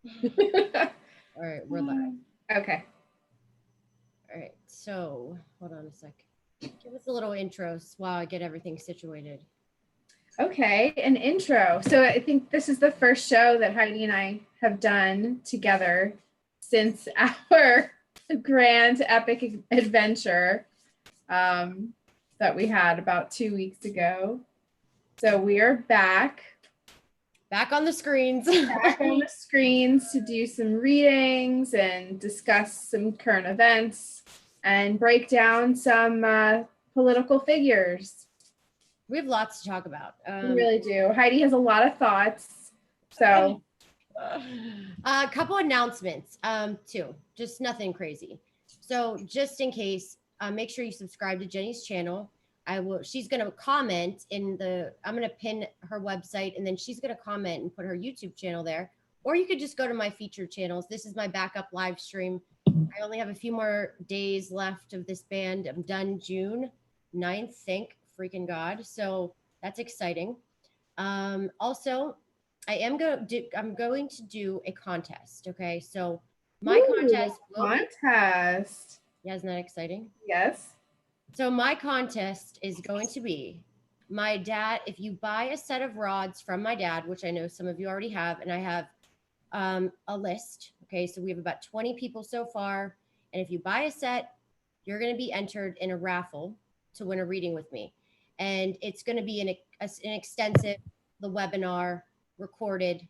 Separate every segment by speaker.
Speaker 1: All right, we're live.
Speaker 2: Okay.
Speaker 1: All right, so hold on a sec. Give us a little intro while I get everything situated.
Speaker 2: Okay, an intro. So I think this is the first show that Heidi and I have done together since our grand epic adventure that we had about 2 weeks ago. So we are back
Speaker 1: on the screens.
Speaker 2: Back on the screens to do some readings and discuss some current events and break down some political figures.
Speaker 1: We have lots to talk about.
Speaker 2: We really do. Heidi has a lot of thoughts. So
Speaker 1: a couple announcements too, just nothing crazy. So just in case, make sure you subscribe to Jenny's channel. She's going to comment I'm going to pin her website, and then she's going to comment and put her YouTube channel there. Or you could just go to my featured channels. This is my backup live stream. I only have a few more days left of this band. I'm done June 9th, thank freaking God. So that's exciting. Also, I'm going to do a contest. Okay. So my contest. Yeah, isn't that exciting?
Speaker 2: Yes.
Speaker 1: So my contest is going to be my dad. If you buy a set of rods from my dad, which I know some of you already have, and I have a list. Okay, so we have about 20 people so far. And if you buy a set, you're going to be entered in a raffle to win a reading with me. And it's going to be an extensive, the webinar, recorded,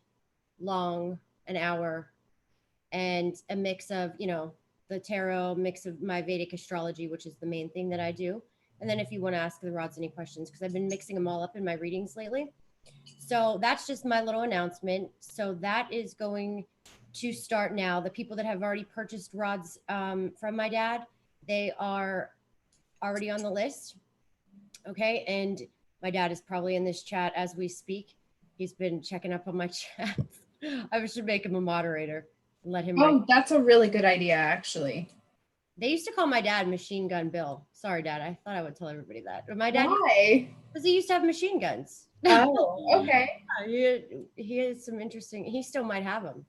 Speaker 1: long, an hour, and a mix of, the tarot, mix of my Vedic astrology, which is the main thing that I do. And then if you want to ask the rods any questions, because I've been mixing them all up in my readings lately. So that's just my little announcement. So that is going to start now. The people that have already purchased rods from my dad, they are already on the list. Okay. And my dad is probably in this chat as we speak. He's been checking up on my chats. I should make him a moderator. Let him.
Speaker 2: Oh, that's a really good idea, actually.
Speaker 1: They used to call my dad Machine Gun Bill. Sorry, Dad. I thought I would tell everybody that. But my dad.
Speaker 2: Why?
Speaker 1: Because he used to have machine guns.
Speaker 2: Oh, okay.
Speaker 1: He has some interesting. He still might have them.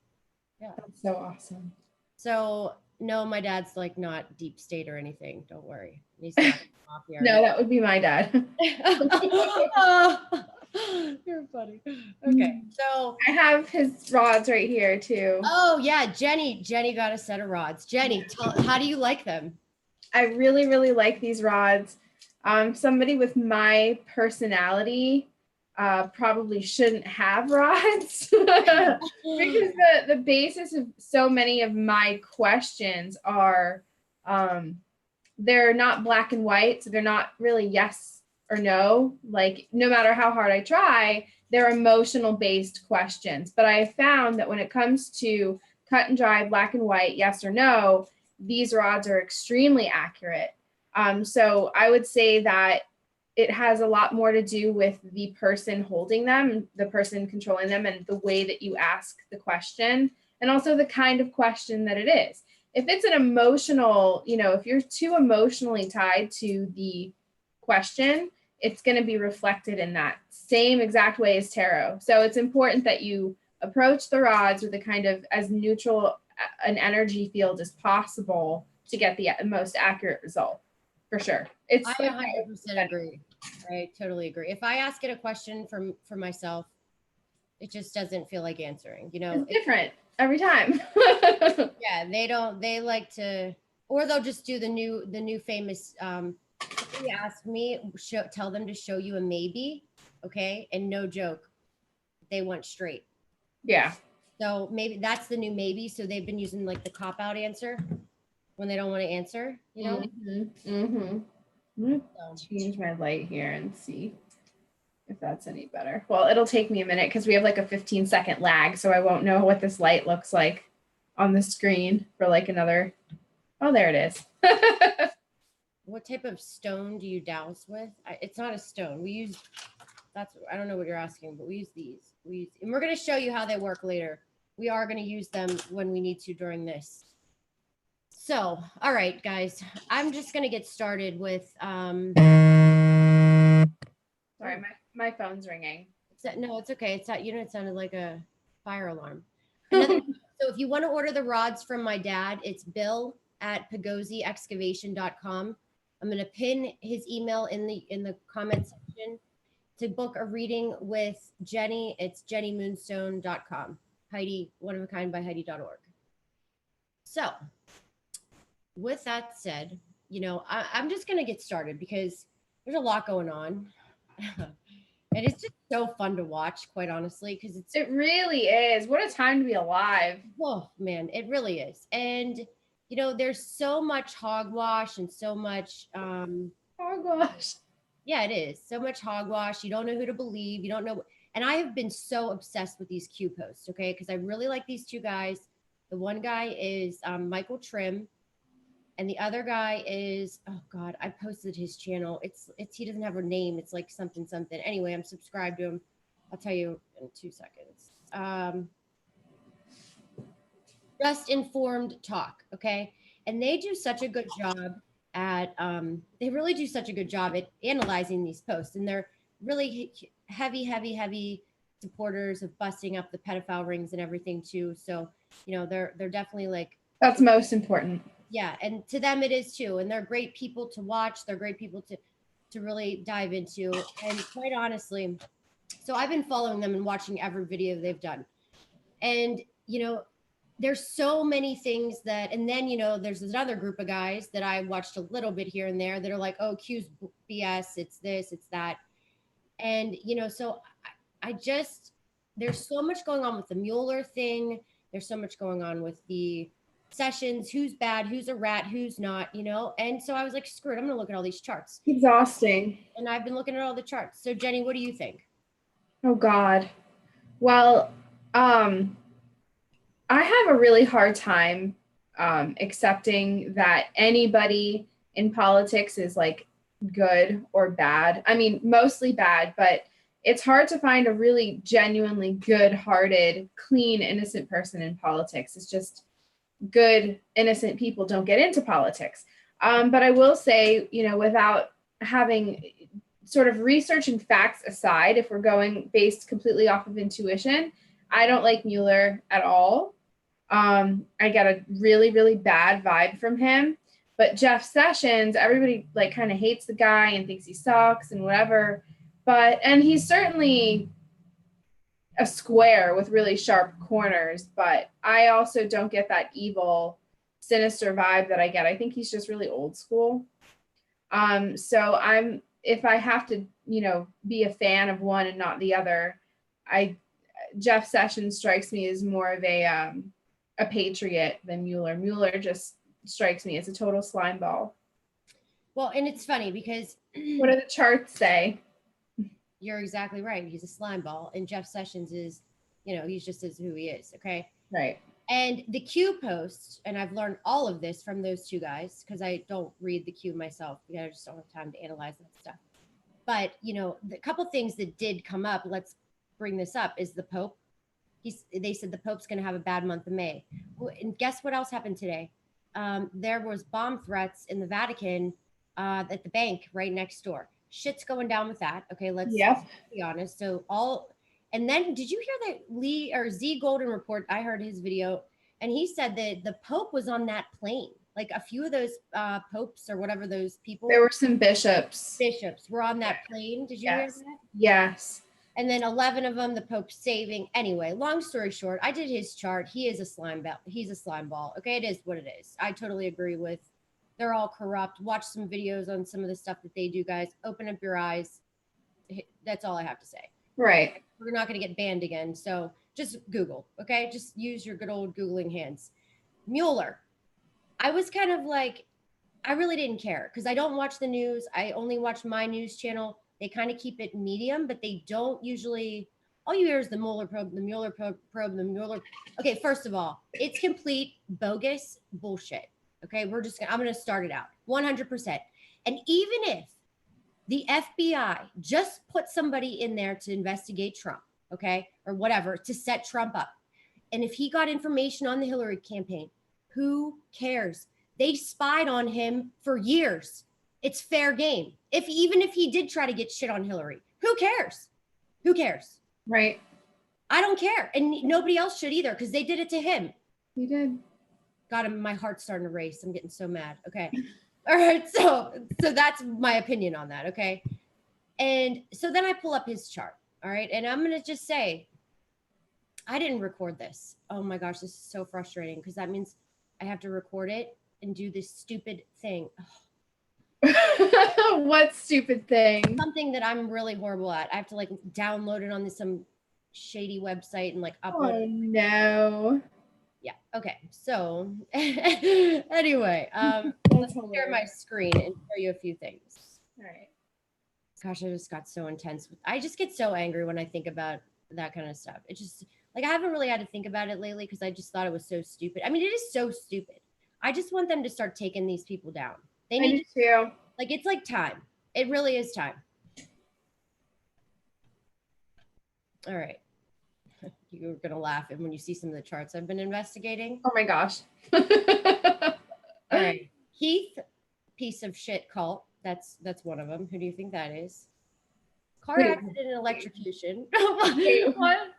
Speaker 1: Yeah.
Speaker 2: That's so awesome.
Speaker 1: So no, my dad's like not deep state or anything. Don't worry. He's not mafia.
Speaker 2: No, that would be my dad.
Speaker 1: You're funny. Okay, so
Speaker 2: I have his rods right here too.
Speaker 1: Oh yeah, Jenny got a set of rods. Jenny, how do you like them?
Speaker 2: I really, really like these rods. Somebody with my personality probably shouldn't have rods because the basis of so many of my questions are they're not black and white, so they're not really yes or no. Like no matter how hard I try, they're emotional based questions. But I have found that when it comes to cut and dry, black and white, yes or no, these rods are extremely accurate. So I would say that it has a lot more to do with the person holding them, the person controlling them, and the way that you ask the question, and also the kind of question that it is. If it's an emotional, if you're too emotionally tied to the question, it's going to be reflected in that same exact way as tarot. So it's important that you approach the rods with a kind of as neutral an energy field as possible to get the most accurate result. For sure. I
Speaker 1: 100% agree. I totally agree. If I ask it a question for myself, it just doesn't feel like answering,
Speaker 2: It's different every time.
Speaker 1: Yeah, they like to, or they'll just do the new famous, they ask me, tell them to show you a maybe, okay? And no joke, they went straight.
Speaker 2: Yeah.
Speaker 1: So maybe that's the new maybe. So they've been using like the cop-out answer when they don't want to answer,
Speaker 2: Change my light here and see if that's any better. Well, it'll take me a minute because we have like a 15-second lag, so I won't know what this light looks like on the screen for like another. Oh, there it is.
Speaker 1: What type of stone do you douse with? It's not a stone. I don't know what you're asking, but we use these. And we're going to show you how they work later. We are going to use them when we need to during this. So, all right, guys, I'm just going to get started with,
Speaker 2: sorry, my phone's ringing.
Speaker 1: No, it's okay. It's not, it sounded like a fire alarm. Another So if you want to order the rods from my dad, it's bill@pagosiexcavation.com. I'm going to pin his email in the comment section. To book a reading with Jenny, it's jennymoonstone.com. Heidi, one of a kind by Heidi.org. So with that said, I'm just going to get started because there's a lot going on. And it's just so fun to watch, quite honestly, because
Speaker 2: it really is. What a time to be alive.
Speaker 1: Oh man, it really is. And there's so much hogwash and so much
Speaker 2: hogwash.
Speaker 1: Yeah, it is. So much hogwash. You don't know who to believe. You don't know. And I have been so obsessed with these Q posts, okay? Because I really like these two guys. The one guy is Michael Trim, and the other guy is, oh God, I posted his channel. It's he doesn't have a name. It's like something. Anyway, I'm subscribed to him. I'll tell you in 2 seconds. Just Informed Talk, okay? And they do such a good job at they really do such a good job at analyzing these posts, and they're really heavy supporters of busting up the pedophile rings and everything too. So they're definitely like,
Speaker 2: that's most important.
Speaker 1: Yeah, and to them it is too, and they're great people to watch. They're great people to really dive into. And quite honestly, so I've been following them and watching every video they've done, and there's so many things that, and then, there's another group of guys that I watched a little bit here and there that are like, oh, Q's BS, it's this, it's that. And, so I just, there's so much going on with the Mueller thing. There's so much going on with the Sessions, who's bad, who's a rat, who's not, And so I was like, screw it, I'm going to look at all these charts.
Speaker 2: Exhausting.
Speaker 1: And I've been looking at all the charts. So Jenny, what do you think?
Speaker 2: Oh God. Well, I have a really hard time accepting that anybody in politics is like good or bad. I mean, mostly bad, but it's hard to find a really genuinely good-hearted, clean, innocent person in politics. It's just good, innocent people don't get into politics. But I will say, without having sort of research and facts aside, if we're going based completely off of intuition, I don't like Mueller at all. I get a really, really bad vibe from him. But Jeff Sessions, everybody like kind of hates the guy and thinks he sucks and whatever. And he's certainly a square with really sharp corners. But I also don't get that evil, sinister vibe that I get. I think he's just really old school. So if I have to, be a fan of one and not the other, Jeff Sessions strikes me as more of a patriot than Mueller. Mueller just strikes me as a total slime ball.
Speaker 1: Well, and it's funny because
Speaker 2: what do the charts say?
Speaker 1: You're exactly right. He's a slime ball, and Jeff Sessions is, he's just as who he is. Okay.
Speaker 2: Right.
Speaker 1: And the Q post, and I've learned all of this from those two guys because I don't read the Q myself because I just don't have time to analyze that stuff. But, the couple things that did come up, let's bring this up, is the Pope. They said the Pope's going to have a bad month of May. And guess what else happened today? There was bomb threats in the Vatican at the bank right next door. Shit's going down with that. Okay, let's be honest. And then did you hear that Z Golden report? I heard his video, and he said that the Pope was on that plane. Like a few of those popes or whatever those people.
Speaker 2: There were some bishops.
Speaker 1: Bishops were on that plane. Did you hear that?
Speaker 2: Yes.
Speaker 1: And then 11 of them, the Pope's saving. Anyway, long story short, I did his chart. He is a slime ball. He's a slime ball. Okay, it is what it is. I totally agree with. They're all corrupt. Watch some videos on some of the stuff that they do, guys. Open up your eyes. That's all I have to say.
Speaker 2: Right.
Speaker 1: We're not going to get banned again. So just Google, okay? Just use your good old Googling hands. Mueller. I was kind of like, I really didn't care because I don't watch the news. I only watch my news channel. They kind of keep it medium, but they don't usually, all you hear is the Mueller probe, the Mueller probe, the Mueller. Okay, first of all, it's complete bogus bullshit. Okay, I'm going to start it out 100%. And even if the FBI just put somebody in there to investigate Trump, okay, or whatever, to set Trump up, and if he got information on the Hillary campaign, who cares? They spied on him for years. It's fair game. Even if he did try to get shit on Hillary, who cares? Who cares?
Speaker 2: Right.
Speaker 1: I don't care. And nobody else should either because they did it to him.
Speaker 2: You did.
Speaker 1: God, my heart's starting to race. I'm getting so mad. Okay. All right. So that's my opinion on that. Okay. And so then I pull up his chart. All right. And I'm going to just say, I didn't record this. Oh my gosh, this is so frustrating because that means I have to record it and do this stupid thing.
Speaker 2: What stupid thing?
Speaker 1: Something that I'm really horrible at. I have to like download it on some shady website and like upload.
Speaker 2: Oh no.
Speaker 1: Yeah. Okay. So anyway, let's share my screen and show you a few things.
Speaker 2: All right.
Speaker 1: Gosh, I just got so intense. I just get so angry when I think about that kind of stuff. It just like I haven't really had to think about it lately because I just thought it was so stupid. I mean, it is so stupid. I just want them to start taking these people down. They need
Speaker 2: to.
Speaker 1: Like it's like time. It really is time. All right. You're gonna laugh when you see some of the charts I've been investigating.
Speaker 2: Oh my gosh.
Speaker 1: All right. Keith, piece of shit cult. That's one of them. Who do you think that is? Car accident and electrocution. What?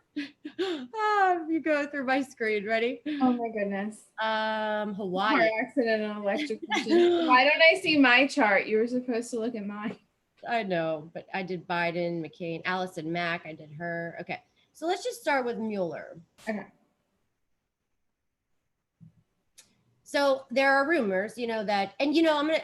Speaker 1: You go through my screen. Ready?
Speaker 2: Oh my goodness.
Speaker 1: Hawaii.
Speaker 2: Car accident and electrocution. Why don't I see my chart? You were supposed to look at mine.
Speaker 1: I know, but I did Biden, McCain, Allison Mack. I did her. Okay. So let's just start with Mueller.
Speaker 2: Okay.
Speaker 1: So there are rumors, that, and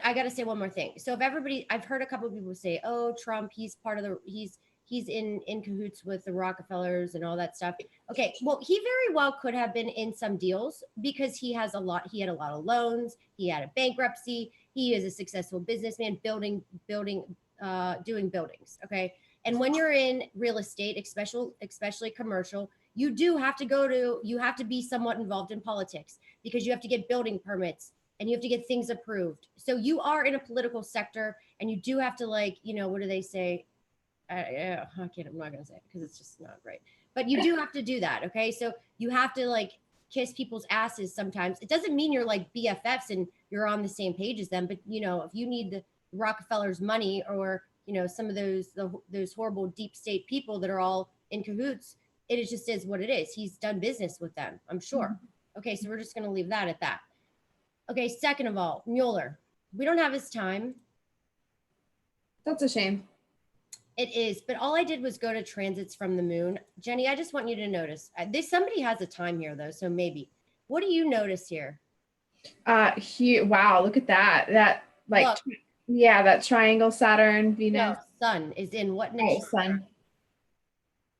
Speaker 1: I got to say one more thing. So if everybody, I've heard a couple of people say, oh, Trump, he's part of he's in cahoots with the Rockefellers and all that stuff. Okay. Well, he very well could have been in some deals because he had a lot of loans. He had a bankruptcy. He is a successful businessman doing buildings. Okay. And when you're in real estate, especially commercial, you have to be somewhat involved in politics because you have to get building permits and you have to get things approved. So you are in a political sector and you do have to what do they say? I'm not going to say it because it's just not right, but you do have to do that. Okay. So you have to kiss people's asses sometimes. It doesn't mean you're like BFFs and you're on the same page as them, but if you need the Rockefellers' money or, some of those horrible deep state people that are all in cahoots, it just is what it is. He's done business with them, I'm sure. Mm-hmm. Okay, so we're just going to leave that at that. Okay, second of all, Mueller. We don't have his time.
Speaker 2: That's a shame.
Speaker 1: It is, but all I did was go to transits from the moon. Jenny, I just want you to notice. Somebody has a time here, though, so maybe. What do you notice here?
Speaker 2: Wow, look at that. That, look. Yeah, that triangle, Saturn, Venus.
Speaker 1: No, Sun is in what nature?
Speaker 2: Oh, Sun.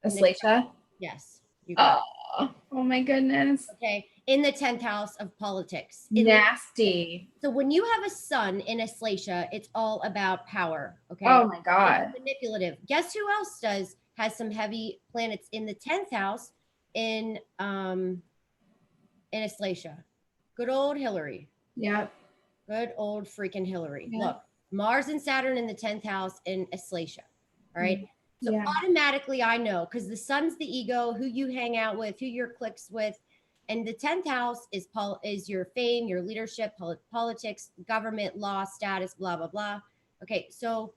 Speaker 2: Aslacia?
Speaker 1: Yes.
Speaker 2: Oh my goodness.
Speaker 1: Okay. In the 10th house of politics.
Speaker 2: Nasty.
Speaker 1: So when you have a sun in Aslacia, it's all about power. Okay.
Speaker 2: Oh my God.
Speaker 1: It's manipulative. Guess who else has some heavy planets in the 10th house in Aslacia? Good old Hillary.
Speaker 2: Yep.
Speaker 1: Good old freaking Hillary.
Speaker 2: Yep.
Speaker 1: Look, Mars and Saturn in the 10th house in Aslacia. All right.
Speaker 2: Mm-hmm.
Speaker 1: So automatically I know because the sun's the ego, who you hang out with, who you're cliques with. And the 10th house is your fame, your leadership, politics, government, law, status, blah, blah, blah. Okay. So,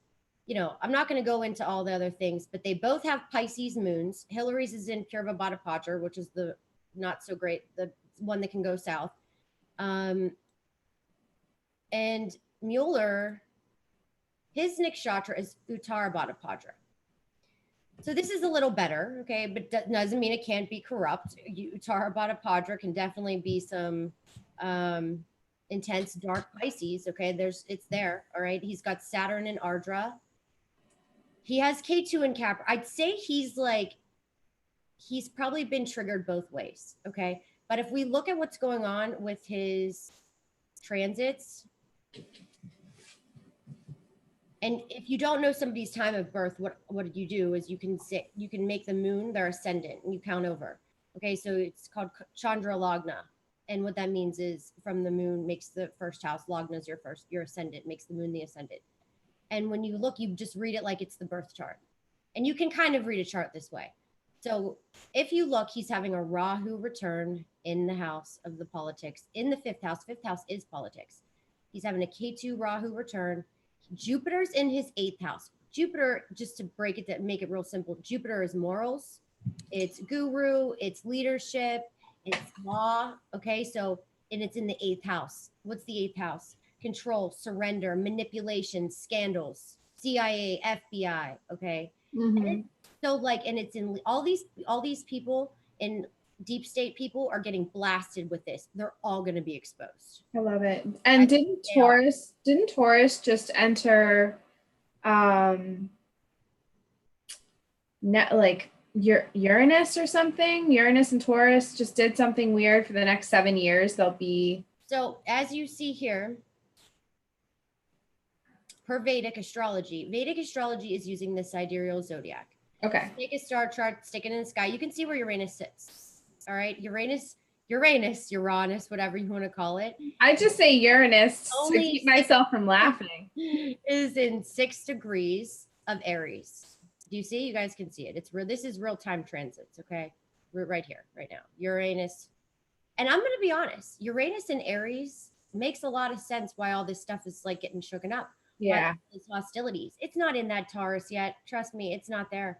Speaker 1: I'm not going to go into all the other things, but they both have Pisces moons. Hillary's is in Purva Bhattapatra, which is the not so great, the one that can go south. And Mueller, his nakshatra is Uttara Bhattapatra. So this is a little better, okay, but doesn't mean it can't be corrupt. Uttara Bhattapatra can definitely be some intense dark Pisces, okay? It's there, all right? He's got Saturn in Ardra. He has K2 in Cap. I'd say he's probably been triggered both ways, okay? But if we look at what's going on with his transits, and if you don't know somebody's time of birth, what you do is you can make the moon their ascendant and you count over. Okay, so it's called Chandra Lagna. And what that means is from the moon makes the first house, Lagna is your ascendant, makes the moon the ascendant. And when you look, you just read it like it's the birth chart. And you can kind of read a chart this way. So if you look, he's having a Rahu return in the house of the politics, in the fifth house. Fifth house is politics. He's having a K2 Rahu return. Jupiter's in his 8th house. Jupiter, just to make it real simple, Jupiter is morals, it's guru, it's leadership, It's law. Okay. So, and it's in the 8th house. What's the 8th house? Control, surrender, manipulation, scandals, CIA, FBI. Okay.
Speaker 2: Mm-hmm.
Speaker 1: So like, and it's in all these people in deep state people are getting blasted with this. They're all going to be exposed.
Speaker 2: I love it. And didn't Taurus just enter like Uranus or something? Uranus and Taurus just did something weird for the next 7 years. They'll be.
Speaker 1: So as you see here, per Vedic astrology is using the sidereal zodiac.
Speaker 2: Okay.
Speaker 1: Take a star chart, stick it in the sky. You can see where Uranus sits. All right. Uranus, whatever you want to call it.
Speaker 2: I just say Uranus to keep myself from laughing.
Speaker 1: Is in 6 degrees of Aries. Do you see? You guys can see it. It's real. This is real time transits. Okay. We're right here, right now. Uranus. And I'm going to be honest. Uranus and Aries makes a lot of sense why all this stuff is like getting shooken up.
Speaker 2: Yeah.
Speaker 1: These hostilities. It's not in that Taurus yet. Trust me. It's not there.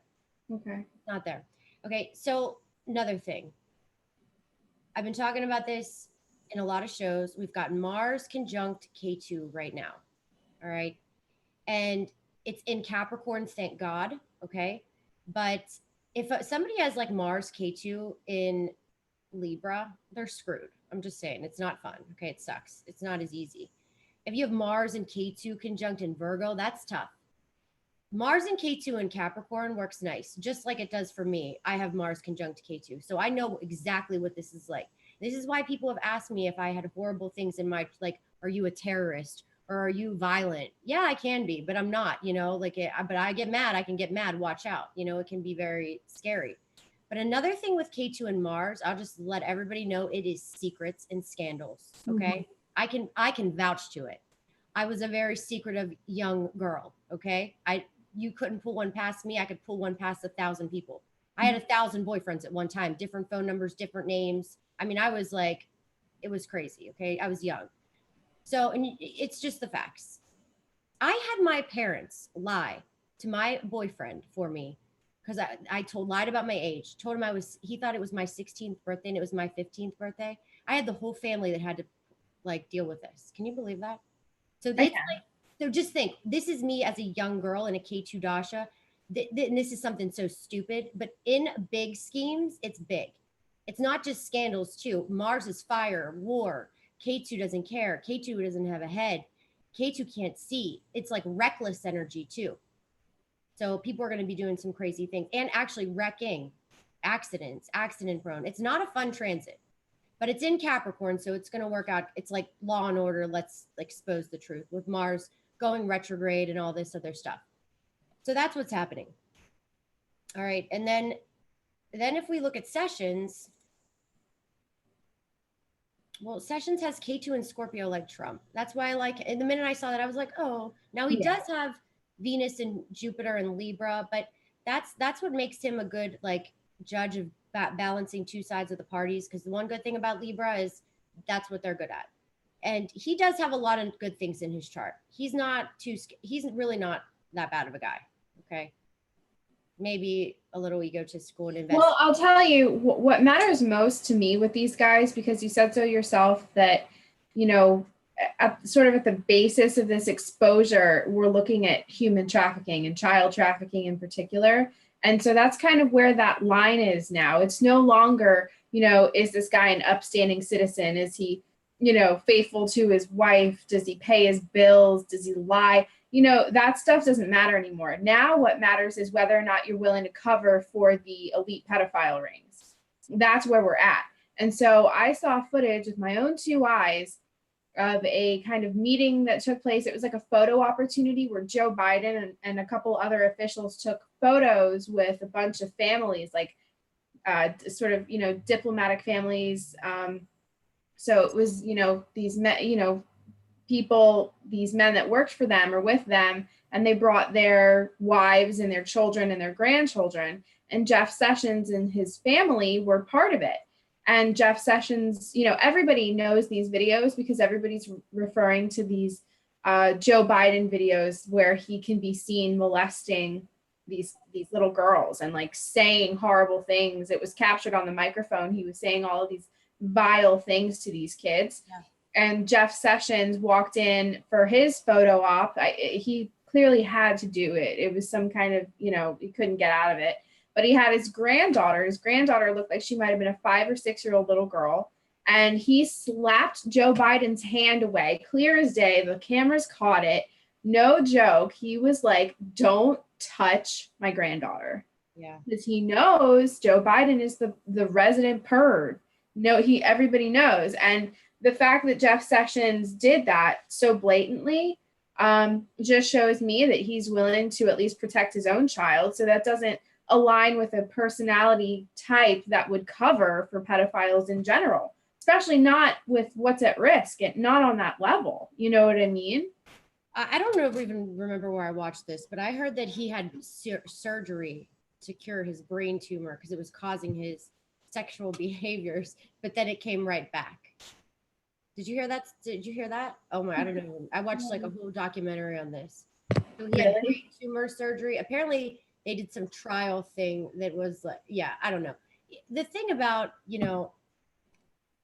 Speaker 2: Okay.
Speaker 1: Not there. Okay. So another thing. I've been talking about this in a lot of shows. We've got Mars conjunct K2 right now. All right. And it's in Capricorn, thank God. Okay. But if somebody has like Mars K2 in Libra, they're screwed. I'm just saying, it's not fun. Okay. It sucks. It's not as easy. If you have Mars and K2 conjunct in Virgo, that's tough. Mars and K2 in Capricorn works nice, just like it does for me. I have Mars conjunct K2. So I know exactly what this is like. This is why people have asked me if I had horrible things in my, like, are you a terrorist or are you violent? Yeah, I can be, but I'm not, you know, like, but I get mad. I can get mad. Watch out. You know, it can be very scary. But another thing with K2 and Mars, I'll just let everybody know it is secrets and scandals. Okay. Mm-hmm. I can vouch to it. I was a very secretive young girl. Okay. You couldn't pull one past me. I could pull one past 1,000 people. I had 1,000 boyfriends at one time, different phone numbers, different names. I mean, I was like, it was crazy. Okay. I was young. So, and it's just the facts. I had my parents lie to my boyfriend for me because I lied about my age, told him he thought it was my 16th birthday and it was my 15th birthday. I had the whole family that had to like deal with this. Can you believe that? So it's like, so just think, this is me as a young girl in a K2 Dasha. And this is something so stupid, but in big schemes, it's big. It's not just scandals too. Mars is fire, war. K2 doesn't care. K2 doesn't have a head. K2 can't see. It's like reckless energy too. So people are going to be doing some crazy things and actually wrecking, accidents, accident prone. It's not a fun transit, but it's in Capricorn. So it's going to work out. It's like Law and Order. Let's expose the truth with Mars going retrograde and all this other stuff. So that's what's happening. All right. And then if we look at Sessions, well, Sessions has K2 and Scorpio like Trump. That's why I like, and the minute I saw that, I was like, oh, now he does have Venus and Jupiter and Libra, but that's what makes him a good like judge of balancing two sides of the parties. Because the one good thing about Libra is that's what they're good at. And he does have a lot of good things in his chart. He's really not that bad of a guy. Okay. Maybe a little egotistical and invest.
Speaker 2: Well, I'll tell you what matters most to me with these guys, because you said so yourself that, you know, at the basis of this exposure, we're looking at human trafficking and child trafficking in particular. And so that's kind of where that line is now. It's no longer, you know, is this guy an upstanding citizen? Is he, you know, faithful to his wife? Does he pay his bills? Does he lie? You know, that stuff doesn't matter anymore. Now what matters is whether or not you're willing to cover for the elite pedophile rings. That's where we're at. And so I saw footage with my own two eyes of a kind of meeting that took place. It was like a photo opportunity where Joe Biden and a couple other officials took photos with a bunch of families, like sort of, you know, diplomatic families. So it was, you know, these men, you know, people, these men that worked for them or with them, and they brought their wives and their children and their grandchildren, and Jeff Sessions and his family were part of it. And Jeff Sessions, you know, everybody knows these videos because everybody's referring to these Joe Biden videos where he can be seen molesting these little girls and like saying horrible things. It was captured on the microphone. He was saying all of these vile things to these kids.
Speaker 1: Yeah.
Speaker 2: And Jeff Sessions walked in for his photo op. He clearly had to do it. It was some kind of, you know, he couldn't get out of it. But he had his granddaughter. His granddaughter looked like she might have been a 5 or 6 year old little girl. And he slapped Joe Biden's hand away, clear as day. The cameras caught it. No joke. He was like, don't touch my granddaughter.
Speaker 1: Yeah.
Speaker 2: Because he knows Joe Biden is the resident perv. No, everybody knows. And the fact that Jeff Sessions did that so blatantly just shows me that he's willing to at least protect his own child. So that doesn't align with a personality type that would cover for pedophiles in general, especially not with what's at risk and not on that level. You know what I mean?
Speaker 1: I don't know if even remember where I watched this, but I heard that he had surgery to cure his brain tumor because it was causing his sexual behaviors, but then it came right back. Did you hear that? Did you hear that? Oh my, I don't know. I watched like a whole documentary on this. So he had brain tumor surgery. Apparently they did some trial thing that was like, yeah, I don't know. The thing about, you know,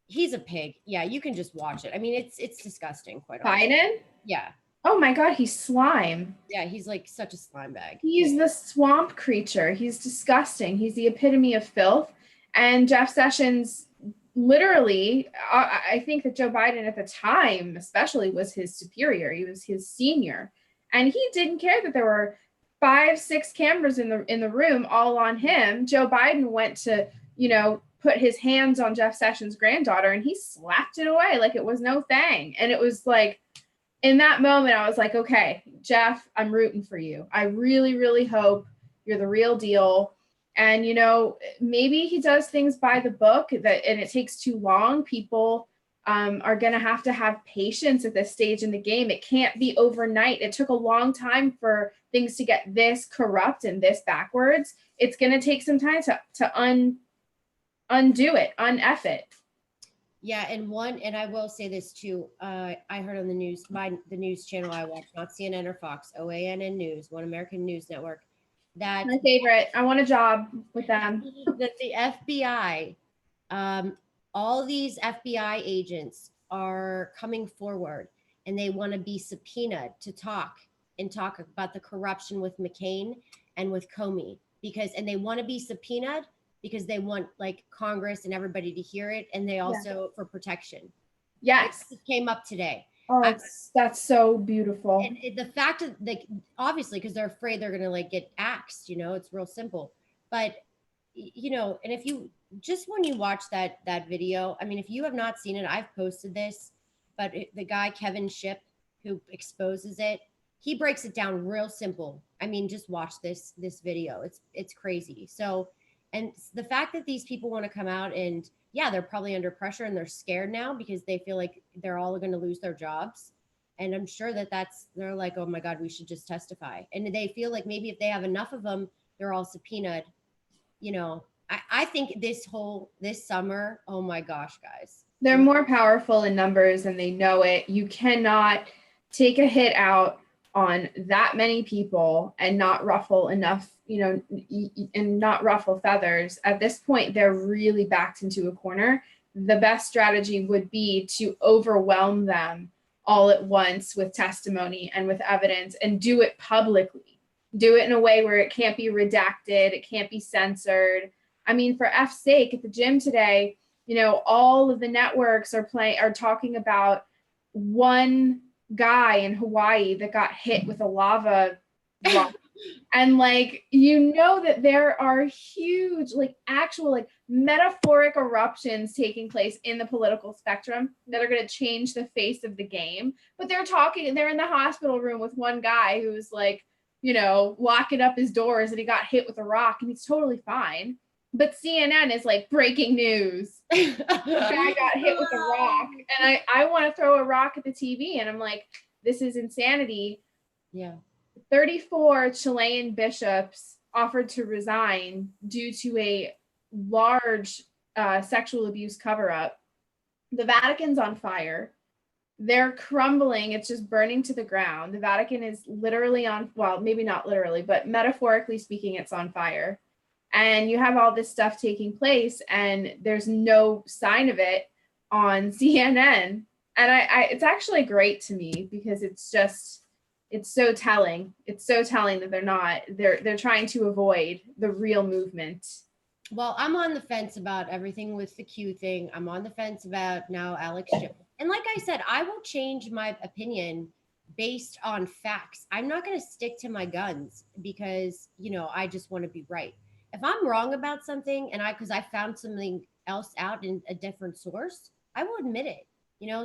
Speaker 1: he's a pig. Yeah, you can just watch it. I mean, it's disgusting, quite honestly.
Speaker 2: Biden?
Speaker 1: Yeah.
Speaker 2: Oh my God, he's slime.
Speaker 1: Yeah, he's like such a slime bag.
Speaker 2: He's the swamp creature. He's disgusting. He's the epitome of filth. And Jeff Sessions, literally, I think that Joe Biden at the time, especially, was his superior. He was his senior. And he didn't care that there were 5, 6 cameras in the room all on him. Joe Biden went to, you know, put his hands on Jeff Sessions' granddaughter and he slapped it away like it was no thing. And it was like, in that moment, I was like, okay, Jeff, I'm rooting for you. I really, really hope you're the real deal. And, you know, maybe he does things by the book and it takes too long. People are going to have patience at this stage in the game. It can't be overnight. It took a long time for things to get this corrupt and this backwards. It's going to take some time to undo it, un-F it.
Speaker 1: Yeah, and I will say this too. I heard on the news, the news channel I watch, not CNN or Fox, OANN News, One American News Network, that
Speaker 2: my favorite. I want a job with them.
Speaker 1: That the FBI, all these FBI agents are coming forward, and they want to be subpoenaed to talk about the corruption with McCain and with Comey, and they want to be subpoenaed because they want like Congress and everybody to hear it. And they also for protection.
Speaker 2: Yes.
Speaker 1: It came up today.
Speaker 2: Oh, that's so beautiful.
Speaker 1: And the fact of like, obviously, because they're afraid they're going to like get axed, you know, it's real simple. But, you know, and if you, just when you watch that video, I mean, if you have not seen it, I've posted this, but the guy, Kevin Shipp, who exposes it, he breaks it down real simple. I mean, just watch this video. It's crazy. So, and the fact that these people want to come out and yeah, they're probably under pressure and they're scared now because they feel like they're all going to lose their jobs. And I'm sure they're like, oh my God, we should just testify. And they feel like maybe if they have enough of them, they're all subpoenaed. You know, I think this summer, oh my gosh, guys.
Speaker 2: They're more powerful in numbers and they know it. You cannot take a hit out on that many people and not ruffle enough, you know, and not ruffle feathers. At this point, they're really backed into a corner. The best strategy would be to overwhelm them all at once with testimony and with evidence and do it publicly. Do it in a way where it can't be redacted, it can't be censored. I mean, for F's sake, at the gym today, you know, all of the networks are talking about one guy in Hawaii that got hit with a lava rock. And like, you know, that there are huge, like actual, like metaphoric eruptions taking place in the political spectrum that are going to change the face of the game. But they're in the hospital room with one guy who's like, you know, locking up his doors and he got hit with a rock and he's totally fine. But CNN is like, breaking news. The guy got hit with a rock. And I want to throw a rock at the TV. And I'm like, this is insanity.
Speaker 1: Yeah.
Speaker 2: 34 Chilean bishops offered to resign due to a large sexual abuse cover-up. The Vatican's on fire. they're crumbling. It's just burning to the ground. The Vatican is literally on, well, maybe not literally, but metaphorically speaking, it's on fire. And you have all this stuff taking place and there's no sign of it on CNN. And it's actually great to me because it's so telling. It's so telling that they're trying to avoid the real movement.
Speaker 1: Well, I'm on the fence about everything with the Q thing. I'm on the fence about now Alex Jones. And like I said, I will change my opinion based on facts. I'm not going to stick to my guns because, I just want to be right. If I'm wrong about something because I found something else out in a different source, I will admit it,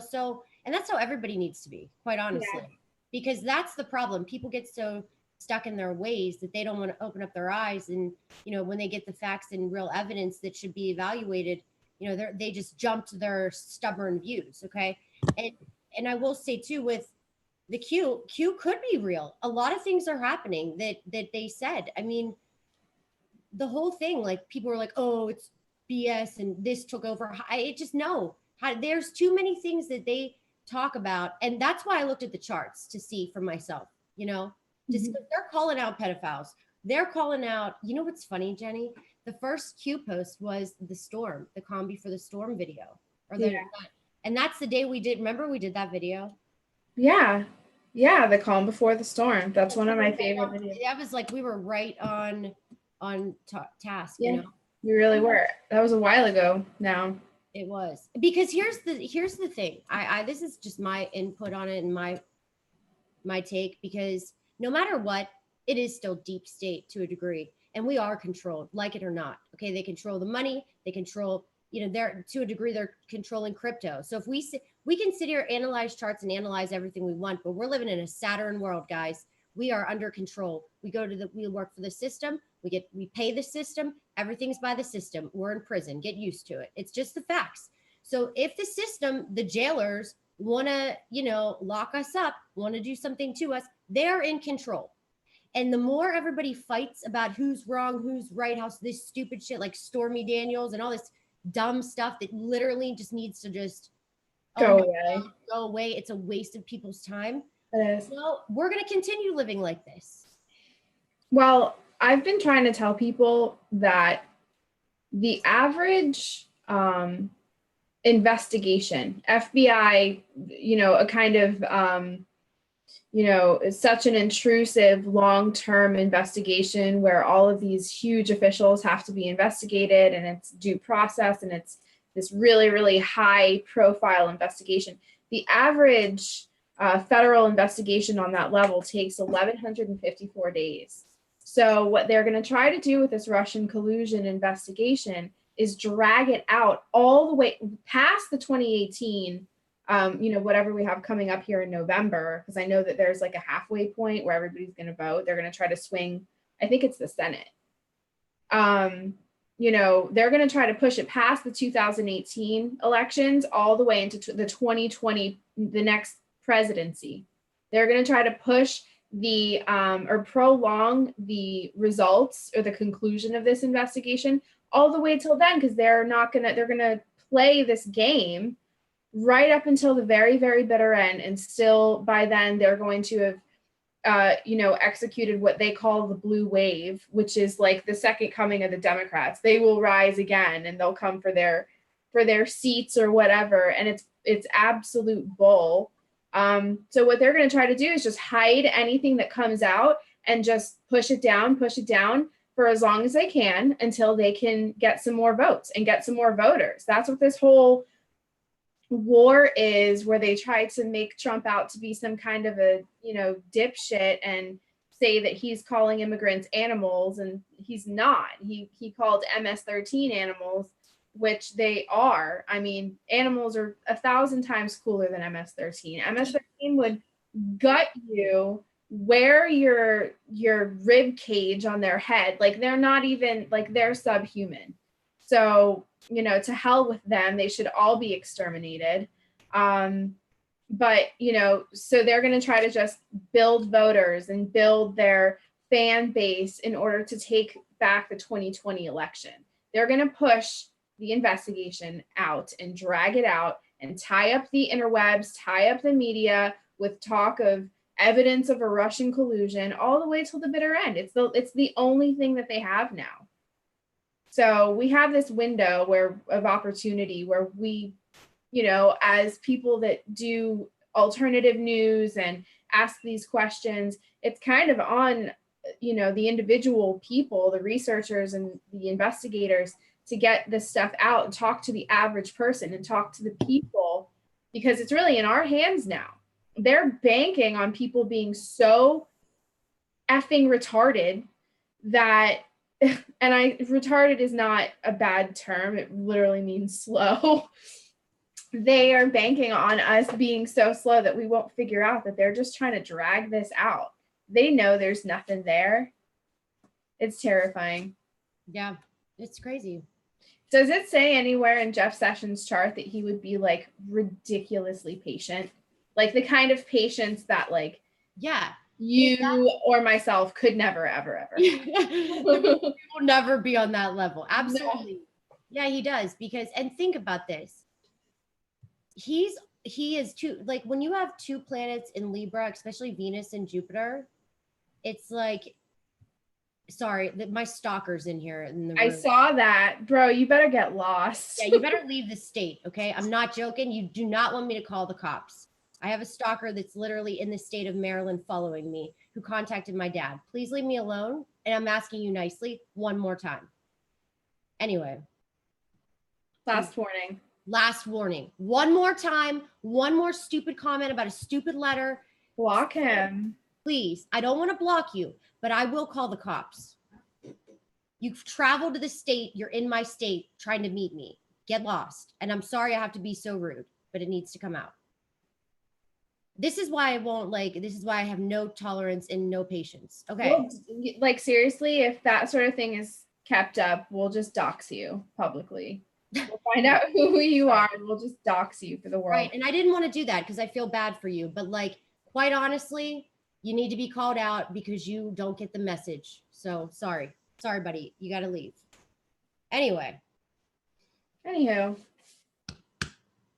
Speaker 1: so, and that's how everybody needs to be, quite honestly, because that's the problem. People get so stuck in their ways that they don't want to open up their eyes. And, when they get the facts and real evidence that should be evaluated, they just jump to their stubborn views. Okay. And I will say too, with the Q could be real. A lot of things are happening that they said. I mean, the whole thing, like people were like, oh, it's BS and this took over. There's too many things that they talk about. And that's why I looked at the charts to see for myself, just because they're calling out pedophiles. They're calling out, what's funny, Jenny? The first Q post was the storm, the calm before the storm video. And that's the day we did, remember we did that video?
Speaker 2: Yeah. Yeah, the calm before the storm. That's one of my favorite videos.
Speaker 1: That was like, we were right on task,
Speaker 2: You really were. That was a while ago now.
Speaker 1: It was, because here's the thing. I this is just my input on it and my take, because no matter what, it is still deep state to a degree, and we are controlled, like it or not. Okay, they control the money, they control, they're to a degree they're controlling crypto. So if we can sit here, analyze charts and analyze everything we want, but we're living in a Saturn world, guys. We are under control. We work for the system. We pay the system. Everything's by the system. We're in prison. Get used to it. It's just the facts. So if the system, the jailers want to, lock us up, want to do something to us, they're in control. And the more everybody fights about who's wrong, who's right, how this stupid shit like Stormy Daniels and all this dumb stuff that literally just needs to just
Speaker 2: go
Speaker 1: away. It's a waste of people's time.
Speaker 2: It is.
Speaker 1: Well, we're going to continue living like this.
Speaker 2: Well, I've been trying to tell people that the average investigation, FBI, a kind of, is such an intrusive long-term investigation where all of these huge officials have to be investigated, and it's due process, and it's this really, really high profile investigation. The average federal investigation on that level takes 1,154 days. So what they're going to try to do with this Russian collusion investigation is drag it out all the way past the 2018, whatever we have coming up here in November, because I know that there's like a halfway point where everybody's going to vote. They're going to try to swing, I think it's the Senate. They're going to try to push it past the 2018 elections all the way into the 2020, the next presidency. They're going to try to push or prolong the results or the conclusion of this investigation all the way till then, because they're going to play this game right up until the very, very bitter end. And still by then they're going to have, executed what they call the blue wave, which is like the second coming of the Democrats. They will rise again and they'll come for their seats or whatever. And it's absolute bull. So what they're going to try to do is just hide anything that comes out and just push it down for as long as they can until they can get some more votes and get some more voters. That's what this whole war is, where they try to make Trump out to be some kind of a, dipshit and say that he's calling immigrants animals, and he's not. He called MS-13 animals, which they are. I mean, animals are 1,000 times cooler than MS-13. MS-13 would gut you, wear your rib cage on their head. Like, they're not even, like, they're subhuman. So, to hell with them. They should all be exterminated. But, so they're going to try to just build voters and build their fan base in order to take back the 2020 election. They're going to push the investigation out and drag it out and tie up the interwebs, tie up the media with talk of evidence of a Russian collusion all the way till the bitter end. It's the only thing that they have now. So we have this window of opportunity where we, as people that do alternative news and ask these questions, it's kind of on, the individual people, the researchers and the investigators, to get this stuff out and talk to the average person and talk to the people, because it's really in our hands now. They're banking on people being so effing retarded that, and retarded is not a bad term. It literally means slow. They are banking on us being so slow that we won't figure out that they're just trying to drag this out. They know there's nothing there. It's terrifying.
Speaker 1: Yeah, it's crazy.
Speaker 2: Does it say anywhere in Jeff Sessions' chart that he would be like ridiculously patient? Like the kind of patience that
Speaker 1: yeah,
Speaker 2: you or myself could never, ever.
Speaker 1: We will never be on that level. Absolutely. No. Yeah, he does. And think about this. He is too, like when you have two planets in Libra, especially Venus and Jupiter, it's like, sorry, my stalker's in here in the room.
Speaker 2: I saw that. Bro, you better get lost.
Speaker 1: Yeah, you better leave the state, okay? I'm not joking. You do not want me to call the cops. I have a stalker that's literally in the state of Maryland following me, who contacted my dad. Please leave me alone. And I'm asking you nicely one more time. Anyway.
Speaker 2: Last warning.
Speaker 1: Last warning. One more time. One more stupid comment about a stupid letter.
Speaker 2: Block him.
Speaker 1: Please. I don't want to block you, but I will call the cops. You've traveled to the state. You're in my state trying to meet me. Get lost. And I'm sorry I have to be so rude, but it needs to come out. This is why this is why I have no tolerance and no patience. Okay.
Speaker 2: Well, seriously, if that sort of thing is kept up, we'll just dox you publicly. We'll find out who you are and we'll just dox you for the world.
Speaker 1: Right. And I didn't want to do that because I feel bad for you. But quite honestly, you need to be called out because you don't get the message. So sorry. Sorry, buddy. You got to leave. Anyway.
Speaker 2: Anywho.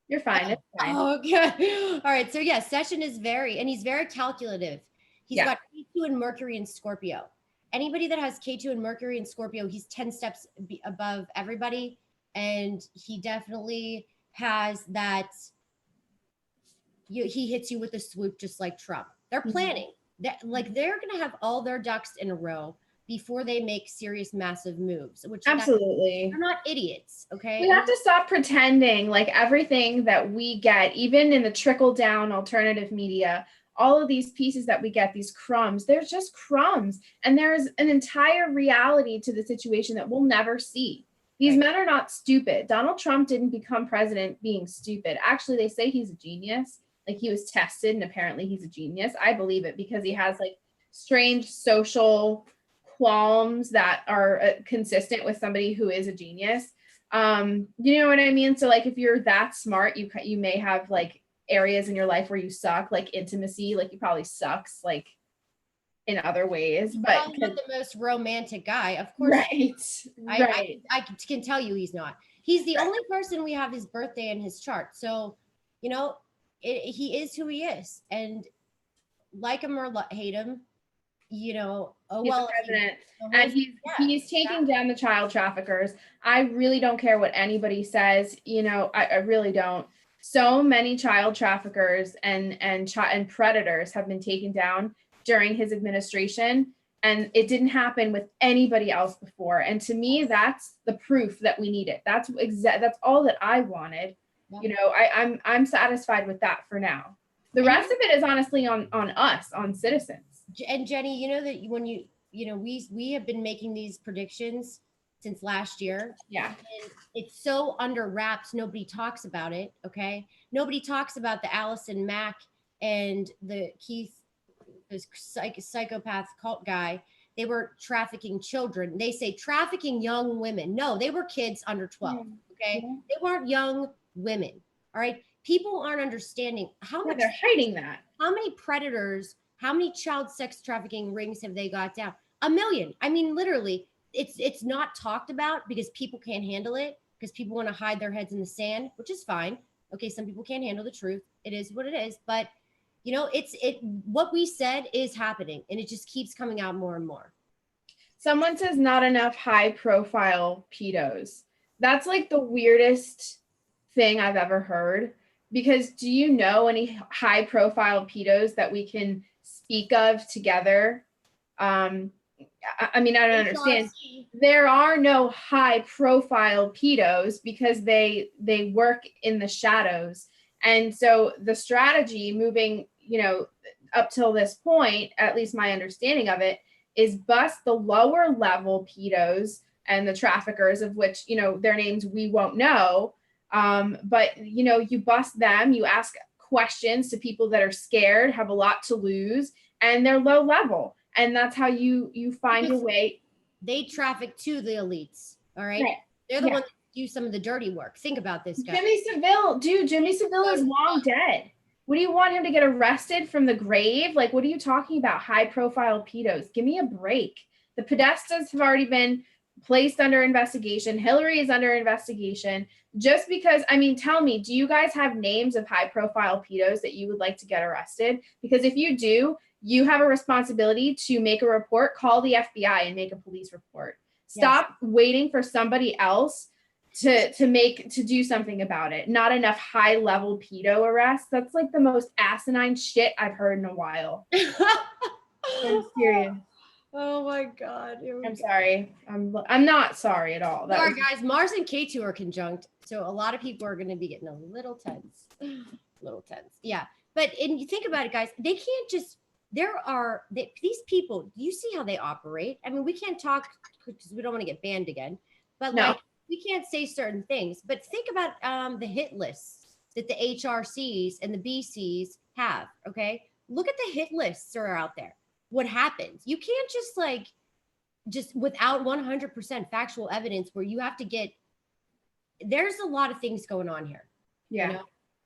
Speaker 2: You're fine. It's fine.
Speaker 1: Okay. All right. So yeah, Session is he's very calculative. He's got K2 and Mercury in Scorpio. Anybody that has K2 and Mercury in Scorpio, he's 10 steps above everybody. And he definitely has that. He hits you with a swoop, just like Trump. They're planning that, they're going to have all their ducks in a row before they make serious, massive moves. Which
Speaker 2: absolutely,
Speaker 1: they're not idiots. Okay,
Speaker 2: we have to stop pretending like everything that we get, even in the trickle down alternative media, all of these pieces that we get, these crumbs, they're just crumbs, and there's an entire reality to the situation that we'll never see. These men are not stupid. Donald Trump didn't become president being stupid. Actually, they say he's a genius. He was tested, and apparently he's a genius. I believe it because he has strange social qualms that are consistent with somebody who is a genius. You know what I mean? So if you're that smart, you may have areas in your life where you suck, like intimacy, he probably sucks in other ways.
Speaker 1: He's
Speaker 2: but
Speaker 1: not the most romantic guy, of course.
Speaker 2: Right.
Speaker 1: I can tell you he's not. He's the only person we have his birthday in his chart. So, he is who he is. And like him or hate him, he's the
Speaker 2: president, and he's taking down the child traffickers. I really don't care what anybody says. I really don't. So many child traffickers and predators have been taken down during his administration, and it didn't happen with anybody else before. And to me, that's the proof that we need it. That's all that I wanted. Yeah. I'm satisfied with that for now. The rest of it is honestly on us, on citizens.
Speaker 1: And Jenny, that when we have been making these predictions since last year.
Speaker 2: Yeah.
Speaker 1: And it's so under wraps. Nobody talks about it. Okay. Nobody talks about the Allison Mack and the Keith, this psychopath cult guy. They were trafficking children. They say trafficking young women. No, they were kids under 12. Okay. Mm-hmm. They weren't young women. All right. People aren't understanding how much
Speaker 2: they're hiding that.
Speaker 1: How many predators, how many child sex trafficking rings have they got down? 1 million. I mean, literally, it's not talked about because people can't handle it, because people want to hide their heads in the sand, which is fine. Okay, some people can't handle the truth. It is what it is. But you know, what we said is happening, and it just keeps coming out more and more.
Speaker 2: Someone says not enough high profile pedos. That's like the weirdest thing I've ever heard. Because do you know any high profile pedos that we can speak of together? I mean, I don't understand. There are no high profile pedos because they work in the shadows. And so the strategy moving, you know, up till this point, at least my understanding of it, is bust the lower level pedos and the traffickers, of which, you know, their names we won't know. But, you know, you bust them, you ask questions to people that are scared, have a lot to lose, and they're low level. And that's how you find your way.
Speaker 1: They traffic to the elites. All right.
Speaker 2: Right.
Speaker 1: They're the ones that do some of the dirty work. Think about this guy.
Speaker 2: Jimmy Savile, dude, Jimmy Savile is long dead. What do you want him to get arrested from the grave? Like, what are you talking about? High profile pedos. Give me a break. The Podestas have already been placed under investigation. Hillary is under investigation. Just because, I mean, tell me, do you guys have names of high profile pedos that you would like to get arrested? Because if you do, you have a responsibility to make a report, call the FBI and make a police report. Stop waiting for somebody else to do something about it. Not enough high level pedo arrests. That's like the most asinine shit I've heard in a while. I'm serious.
Speaker 1: Oh my God.
Speaker 2: I'm sorry. I'm not sorry at all.
Speaker 1: Sorry, guys. Mars and K2 are conjunct. So a lot of people are going to be getting a little tense. Yeah. But and you think about it, guys, they can't just, these people, do you see how they operate? I mean, we can't talk because we don't want to get banned again, but like, we can't say certain things. But think about the hit lists that the HRCs and the BCs have, okay? Look at the hit lists that are out there. What happens? You can't just without 100% factual evidence where you have to get, there's a lot of things going on here.
Speaker 2: Yeah.
Speaker 1: You know?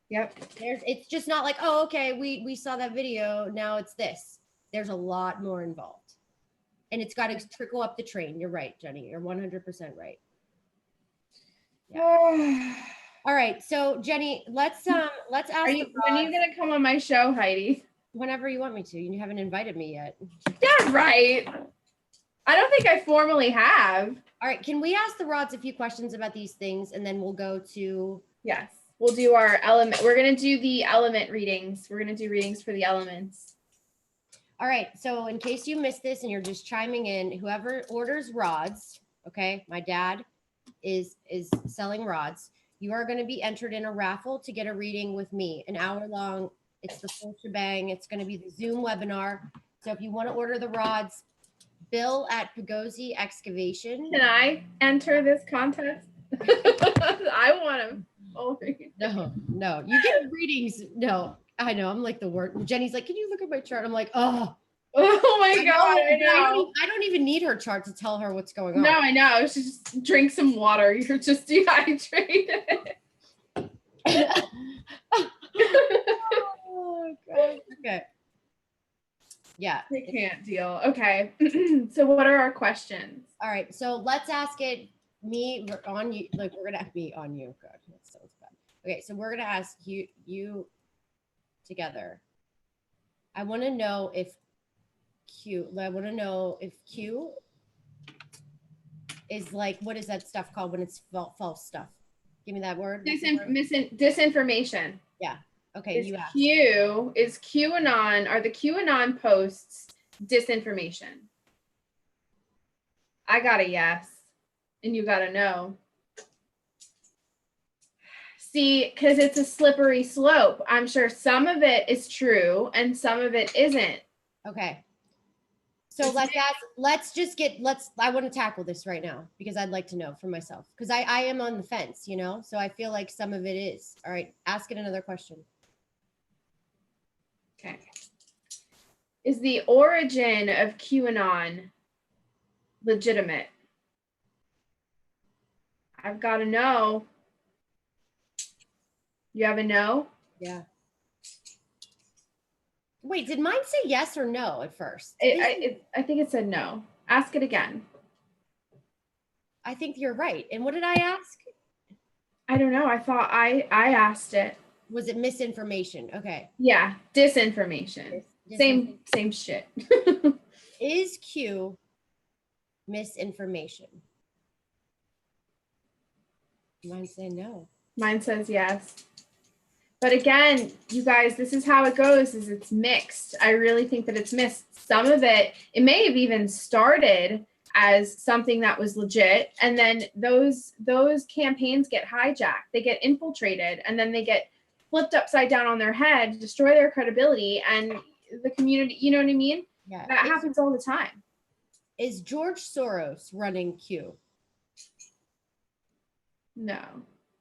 Speaker 2: Yep.
Speaker 1: It's just not like, oh, okay, we saw that video, now it's this. There's a lot more involved. And it's got to trickle up the train. You're right, Jenny. You're 100% right. Yeah. All right. So Jenny, let's ask.
Speaker 2: When are you gonna come on my show, Heidi?
Speaker 1: Whenever you want me to. You haven't invited me yet.
Speaker 2: Yeah, right. I don't think I formally have.
Speaker 1: All right. Can we ask the rods a few questions about these things, and then we'll go to?
Speaker 2: Yes. We'll do our element. We're going to do the element readings. We're going to do readings for the elements.
Speaker 1: All right. So in case you missed this and you're just chiming in, whoever orders rods, okay, my dad is selling rods. You are going to be entered in a raffle to get a reading with me, an hour long. It's the full shebang. It's going to be the Zoom webinar. So if you want to order the rods, Bill at Pagosi Excavation.
Speaker 2: Can I enter this contest? I want to.
Speaker 1: No, you get readings. No, I know. I'm like the word. Jenny's like, can you look at my chart? I'm like, oh
Speaker 2: my God.
Speaker 1: I don't even need her chart to tell her what's going on.
Speaker 2: No, I know. She just drink some water. You're just dehydrated.
Speaker 1: Oh, God. Okay. Yeah.
Speaker 2: I can't deal. Okay. So what are our questions?
Speaker 1: All right. So let's ask it me on you. Like we're gonna have me on you. God, that sounds bad. Okay, so we're gonna ask you together. I want to know if Q is like, what is that stuff called when it's false stuff? Give me that word.
Speaker 2: Disinformation.
Speaker 1: Yeah. Okay.
Speaker 2: Is QAnon, are the QAnon posts disinformation? I got a yes. And you got to know. See, because it's a slippery slope. I'm sure some of it is true and some of it isn't.
Speaker 1: Okay. So I want to tackle this right now because I'd like to know for myself because I am on the fence, you know, so I feel like some of it is. All right. Ask it another question.
Speaker 2: Okay. Is the origin of QAnon legitimate? I've got to know. You have a no?
Speaker 1: Yeah. Wait, did mine say yes or no at first?
Speaker 2: I think it said no. Ask it again.
Speaker 1: I think you're right. And what did I ask?
Speaker 2: I don't know. I thought I asked it.
Speaker 1: Was it misinformation? Okay.
Speaker 2: Yeah, disinformation. Same shit.
Speaker 1: Is Q misinformation? Mine say no.
Speaker 2: Mine says yes. But again, you guys, this is how it goes, is it's mixed. I really think that it's mixed. Some of it may have even started as something that was legit. And then those campaigns get hijacked, they get infiltrated, and then they get flipped upside down on their head, destroy their credibility and the community. You know what I mean?
Speaker 1: Yeah.
Speaker 2: That happens all the time.
Speaker 1: Is George Soros running Q?
Speaker 2: No.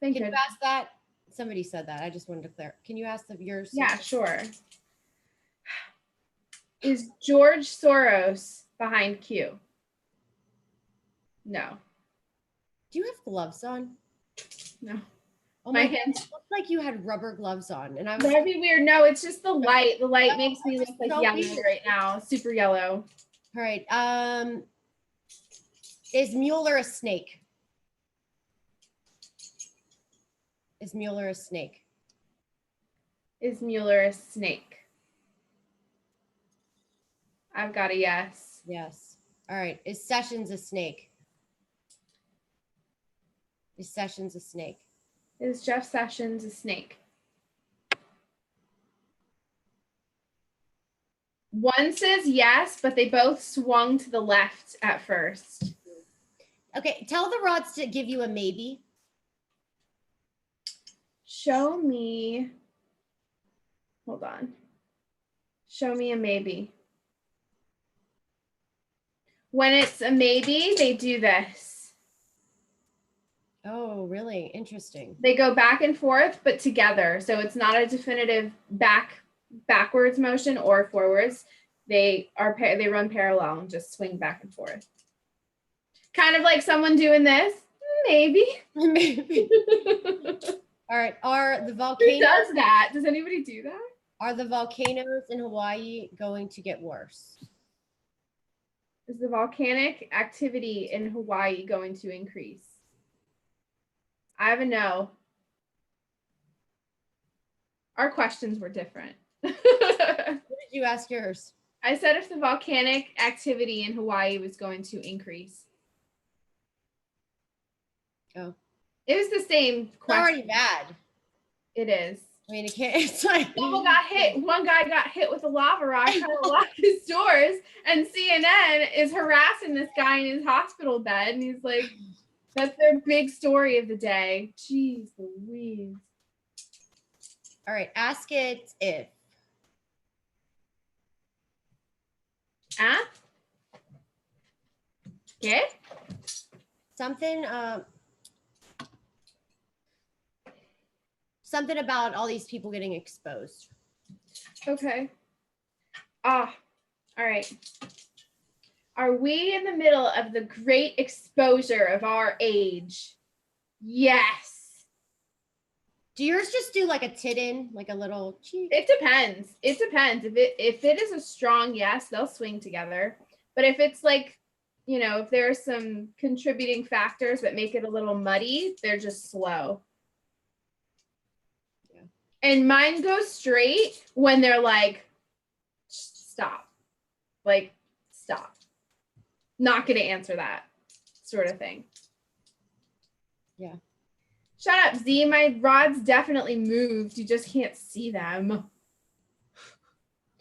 Speaker 1: Can you ask that? Somebody said that. I just wanted to clear. Can you ask yours?
Speaker 2: Yeah, sure. Is George Soros behind Q? No.
Speaker 1: Do you have gloves on?
Speaker 2: No.
Speaker 1: Oh my hands. It looked like you had rubber gloves on, and I was.
Speaker 2: That'd be weird. No, it's just the light. The light makes me look like yellow right now. Super yellow.
Speaker 1: All right. Is Mueller a snake? Is Mueller a snake?
Speaker 2: Is Mueller a snake? I've got a yes.
Speaker 1: Yes. All right. Is Sessions a snake? Is Sessions a snake?
Speaker 2: Is Jeff Sessions a snake? One says yes, but they both swung to the left at first.
Speaker 1: Okay. Tell the rods to give you a maybe.
Speaker 2: Show me. Hold on. Show me a maybe. When it's a maybe, they do this.
Speaker 1: Oh, really? Interesting.
Speaker 2: They go back and forth, but together. So it's not a definitive backwards motion or forwards. They run parallel and just swing back and forth. Kind of like someone doing this. Maybe.
Speaker 1: Maybe. All right. Are the volcanoes?
Speaker 2: Who does that? Does anybody do that?
Speaker 1: Are the volcanoes in Hawaii going to get worse?
Speaker 2: Is the volcanic activity in Hawaii going to increase? I have a no. Our questions were different.
Speaker 1: What did you ask yours?
Speaker 2: I said if the volcanic activity in Hawaii was going to increase.
Speaker 1: Oh.
Speaker 2: It was the same question.
Speaker 1: It's already bad.
Speaker 2: It is.
Speaker 1: I mean, it can't. It's like
Speaker 2: people got hit. One guy got hit with a lava rock, had to lock his doors, and CNN is harassing this guy in his hospital bed, and he's like, "That's their big story of the day." Jeez Louise.
Speaker 1: All right, ask it if.
Speaker 2: Okay.
Speaker 1: Something. Something about all these people getting exposed.
Speaker 2: Okay. All right. Are we in the middle of the great exposure of our age? Yes.
Speaker 1: Do yours just do like a tit-in, like a little cheek?
Speaker 2: It depends. It depends. If it is a strong yes, they'll swing together. But if it's like, you know, if there are some contributing factors that make it a little muddy, they're just slow. And mine goes straight when they're like, stop. Like, stop. Not going to answer that sort of thing.
Speaker 1: Yeah.
Speaker 2: Shut up, Z. My rods definitely moved. You just can't see them.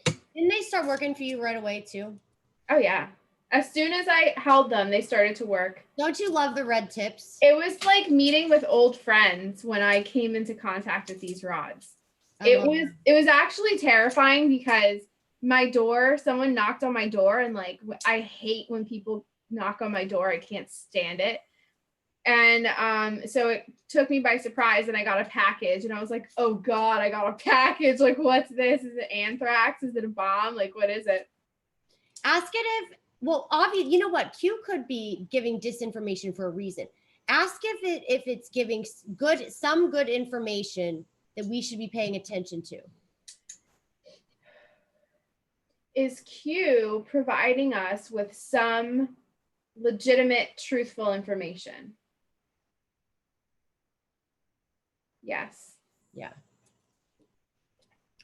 Speaker 1: Didn't they start working for you right away, too?
Speaker 2: Oh, yeah. As soon as I held them, they started to work.
Speaker 1: Don't you love the red tips?
Speaker 2: It was like meeting with old friends when I came into contact with these rods. It was actually terrifying because my door, someone knocked on my door, and like, I hate when people knock on my door. I can't stand it. And so it took me by surprise, and I got a package, and I was like, oh God, I got a package. Like, what's this? Is it anthrax? Is it a bomb? Like, what is it?
Speaker 1: Ask it if, well, obviously, you know what? Q could be giving disinformation for a reason. Ask if it's giving some good information that we should be paying attention to.
Speaker 2: Is Q providing us with some legitimate, truthful information? Yes.
Speaker 1: Yeah.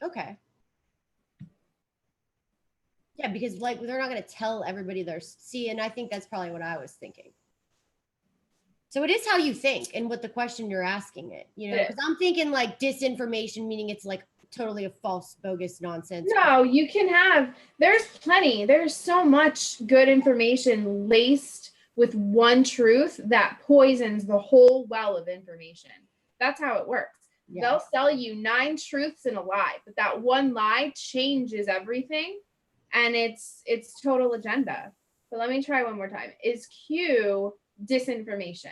Speaker 1: Okay. Yeah, because like they're not going to tell everybody they're and I think that's probably what I was thinking. So it is how you think and what the question you're asking it, you know, because I'm thinking like disinformation, meaning it's like totally a false, bogus nonsense.
Speaker 2: No, you can have, there's so much good information laced with one truth that poisons the whole well of information. That's how it works. Yeah. They'll sell you 9 truths and a lie, but that one lie changes everything, and it's total agenda. But let me try one more time. Is Q disinformation?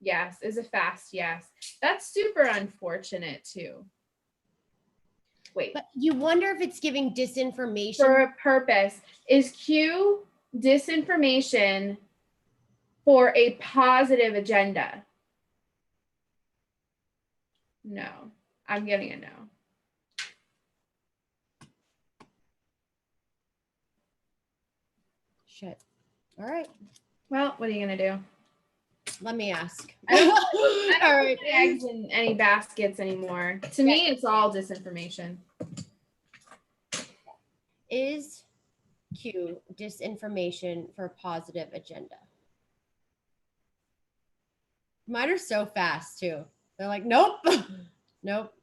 Speaker 2: Yes. Is a fast yes. That's super unfortunate too. Wait.
Speaker 1: But you wonder if it's giving disinformation
Speaker 2: for a purpose. Is Q disinformation for a positive agenda? No. I'm getting a no.
Speaker 1: Shit. All right.
Speaker 2: Well, what are you going to do?
Speaker 1: Let me ask.
Speaker 2: I don't all right. Put eggs in any baskets anymore. To me, it's all disinformation.
Speaker 1: Is Q disinformation for a positive agenda? Mine are so fast too. They're like, nope. Nope.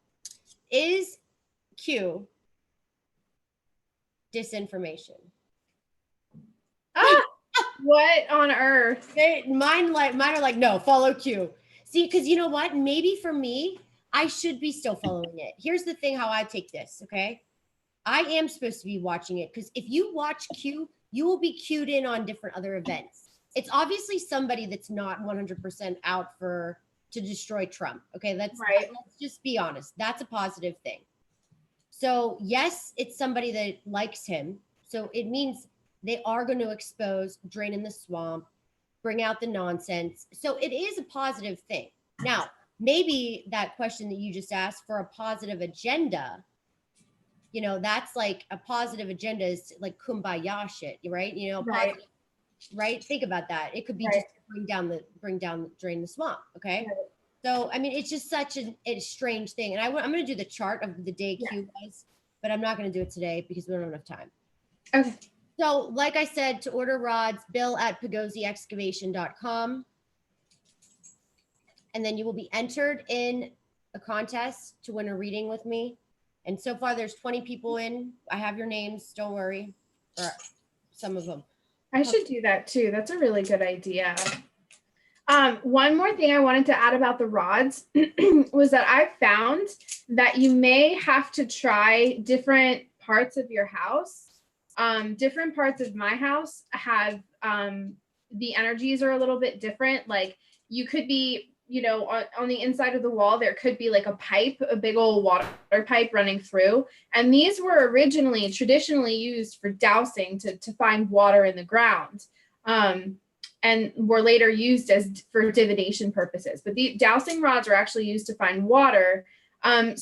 Speaker 1: Is Q disinformation?
Speaker 2: Ah, what on earth?
Speaker 1: Mine are like, no, follow Q. See, because you know what? Maybe for me, I should be still following it. Here's the thing how I take this, okay? I am supposed to be watching it because if you watch Q, you will be cued in on different other events. It's obviously somebody that's not 100% out to destroy Trump. Okay, let's just be honest. That's a positive thing. So yes, it's somebody that likes him. So it means they are going to expose, drain in the swamp, bring out the nonsense. So it is a positive thing. Now, maybe that question that you just asked for a positive agenda, you know, that's like a positive agenda is like kumbaya shit, right? You know, positive, right? Think about that. It could be just drain the swamp. Okay. Right. So, I mean, it's just such a strange thing. And I'm going to do the chart of the day Q was, but I'm not going to do it today because we don't have enough time.
Speaker 2: Okay.
Speaker 1: So, like I said, to order rods, bill@pagosiexcavation.com. And then you will be entered in a contest to win a reading with me. And so far, there's 20 people in. I have your names. Don't worry. Or some of them.
Speaker 2: I should do that too. That's a really good idea. One more thing I wanted to add about the rods was that I found that you may have to try different parts of your house. Different parts of my house have the energies are a little bit different. Like you could be, you know, on the inside of the wall, there could be like a pipe, a big old water pipe running through. And these were originally traditionally used for dowsing to find water in the ground. And were later used for divination purposes. But the dowsing rods are actually used to find water. And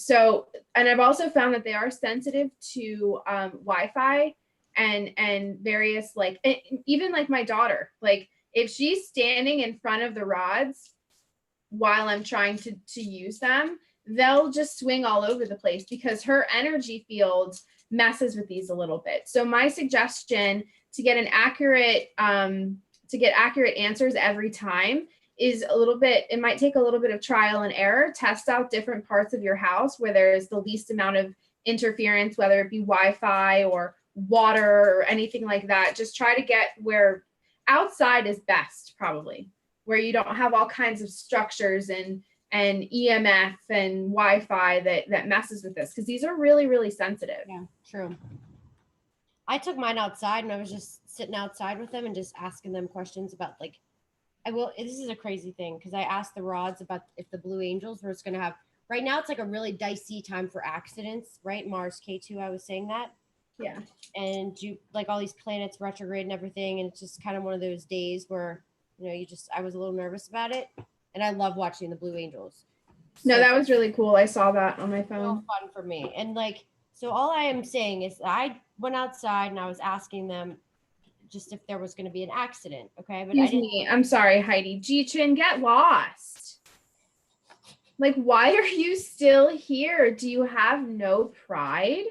Speaker 2: I've also found that they are sensitive to Wi-Fi and various, like, even like my daughter, like if she's standing in front of the rods while I'm trying to use them, they'll just swing all over the place because her energy field messes with these a little bit. So my suggestion to get an accurate answers every time is it might take a little bit of trial and error. Test out different parts of your house where there's the least amount of interference, whether it be Wi-Fi or water or anything like that. Just try to get where outside is best, probably, where you don't have all kinds of structures and EMF and Wi-Fi that messes with this, because these are really, really sensitive.
Speaker 1: Yeah, true. I took mine outside and I was just sitting outside with them and just asking them questions about, like, this is a crazy thing because I asked the rods about if the Blue Angels were going to have, right now it's like a really dicey time for accidents, right? Mars K2, I was saying that.
Speaker 2: Yeah. And
Speaker 1: you like all these planets retrograde and everything. And it's just kind of one of those days where, you know, I was a little nervous about it. And I love watching the Blue Angels.
Speaker 2: No, that was really cool. I saw that on my phone.
Speaker 1: So fun for me. And like, so all I am saying is I went outside and I was asking them just if there was going to be an accident. Okay. But
Speaker 2: Excuse me. I'm sorry, Heidi. G-Chin, get lost. Like, why are you still here? Do you have no pride?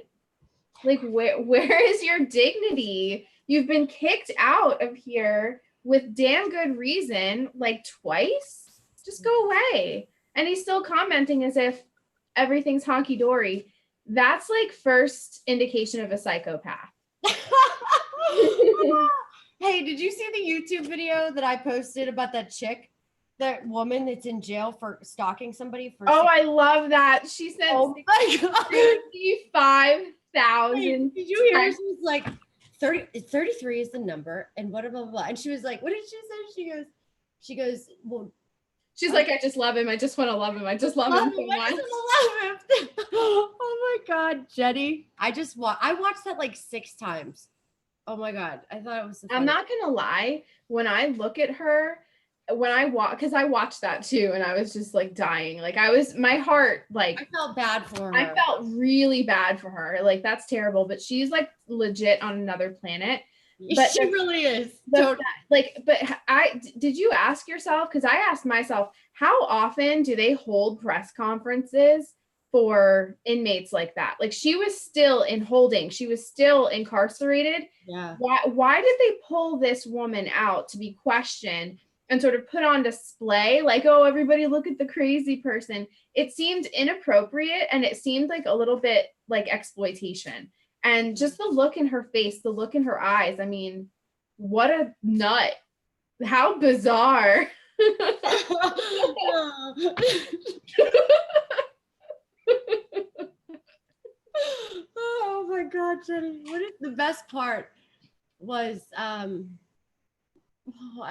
Speaker 2: Like, where is your dignity? You've been kicked out of here with damn good reason, like twice. Just go away. And he's still commenting as if everything's honky dory. That's like first indication of a psychopath.
Speaker 1: Hey, did you see the YouTube video that I posted about that chick, that woman that's in jail for stalking somebody for?
Speaker 2: Oh, I love that. She said,
Speaker 1: oh my God,
Speaker 2: 65,000.
Speaker 1: Did you hear? She was like, 33 is the number, and blah, blah, blah, blah. And she was like, what did she say? She goes, well,
Speaker 2: she's like, I just love him. I just want to love him. I just love him so much.
Speaker 1: I just love him. Oh my God, Jenny. I watched that like 6 times. Oh my God. I thought it was so funny.
Speaker 2: I'm not gonna lie, when I look at her, because I watched that too, and I was just like dying. Like my heart, like
Speaker 1: I felt bad for her.
Speaker 2: I felt really bad for her. Like, that's terrible, but she's like legit on another planet. But
Speaker 1: she really is.
Speaker 2: But did you ask yourself? Because I asked myself, how often do they hold press conferences for inmates like that? Like, she was still in holding. She was still incarcerated.
Speaker 1: Yeah.
Speaker 2: Why did they pull this woman out to be questioned and sort of put on display? Like, oh, everybody look at the crazy person. It seemed inappropriate, and it seemed like a little bit like exploitation. And just the look in her face, the look in her eyes. I mean, what a nut. How bizarre.
Speaker 1: Oh my God, Jenny. What is the best part was, I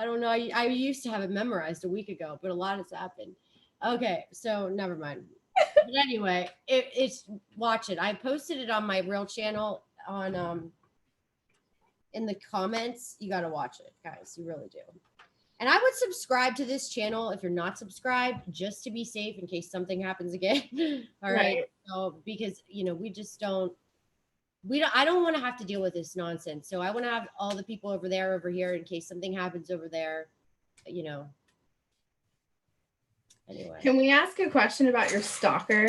Speaker 1: don't know. I used to have it memorized a week ago, but a lot has happened. Okay, so never mind. But anyway, it's watch it. I posted it on my real channel on in the comments. You got to watch it, guys. You really do. And I would subscribe to this channel if you're not subscribed, just to be safe in case something happens again. All right. So, because we just don't. I don't want to have to deal with this nonsense. So I want to have all the people over here in case something happens over there. Anyway.
Speaker 2: Can we ask a question about your stalker?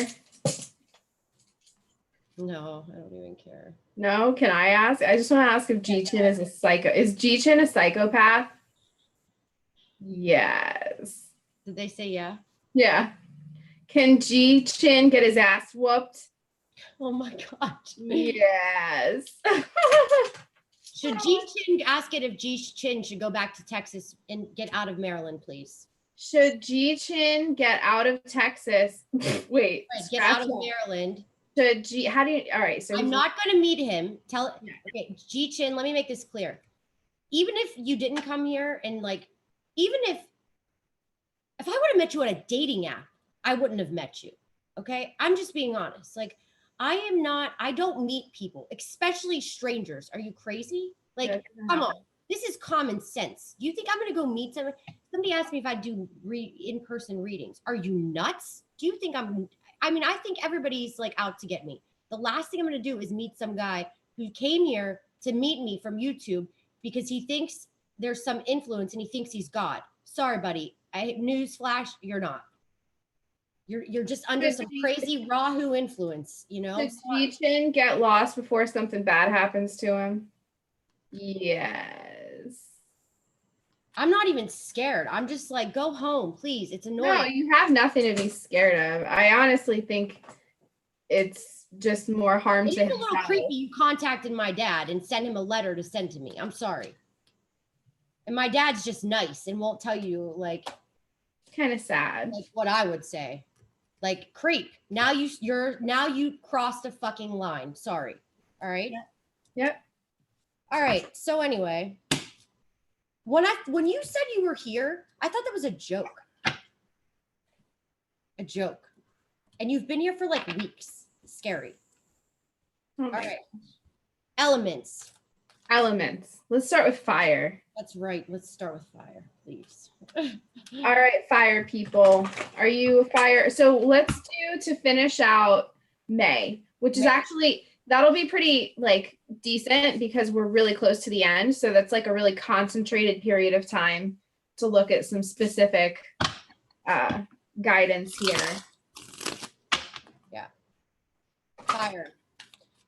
Speaker 1: No, I don't even care.
Speaker 2: No, can I ask? I just want to ask if G-Chin is a psycho. Is G-Chin a psychopath? Yes.
Speaker 1: Did they say yeah?
Speaker 2: Yeah. Can G-Chin get his ass whooped?
Speaker 1: Oh my God.
Speaker 2: Yes.
Speaker 1: Should G-Chin ask it if G-Chin should go back to Texas and get out of Maryland, please?
Speaker 2: Should G-Chin get out of Texas? Wait.
Speaker 1: Get out of Maryland.
Speaker 2: How do you, all right. So
Speaker 1: I'm not going to meet him. Okay, G-Chin, let me make this clear. Even if you didn't come here and even if I would have met you at a dating app, I wouldn't have met you. Okay. I'm just being honest. I don't meet people, especially strangers. Are you crazy? Come on. This is common sense. Do you think I'm going to go meet someone? Somebody asked me if I do in-person readings. Are you nuts? Do you think I think everybody's out to get me. The last thing I'm going to do is meet some guy who came here to meet me from YouTube because he thinks there's some influence and he thinks he's God. Sorry, buddy. Newsflash, you're not. You're just under some crazy Rahu influence,
Speaker 2: Did G-Chin get lost before something bad happens to him? Yes.
Speaker 1: I'm not even scared. I'm just go home, please. It's annoying.
Speaker 2: No, you have nothing to be scared of. I honestly think it's just more harm to him.
Speaker 1: It's a little creepy. You contacted my dad and sent him a letter to send to me. I'm sorry. And my dad's just nice and won't tell you
Speaker 2: kind of sad.
Speaker 1: What I would say. Creep. Now you crossed a fucking line. Sorry. All right.
Speaker 2: Yep.
Speaker 1: All right. So anyway, when you said you were here, I thought that was a joke. A joke. And you've been here for weeks. It's scary.
Speaker 2: Oh,
Speaker 1: all right. Elements.
Speaker 2: Let's start with fire.
Speaker 1: That's right. Let's start with fire, please.
Speaker 2: All right, fire people. Are you fire? So let's do to finish out May, which is actually, that'll be pretty decent because we're really close to the end. So that's a really concentrated period of time to look at some specific guidance here.
Speaker 1: Yeah.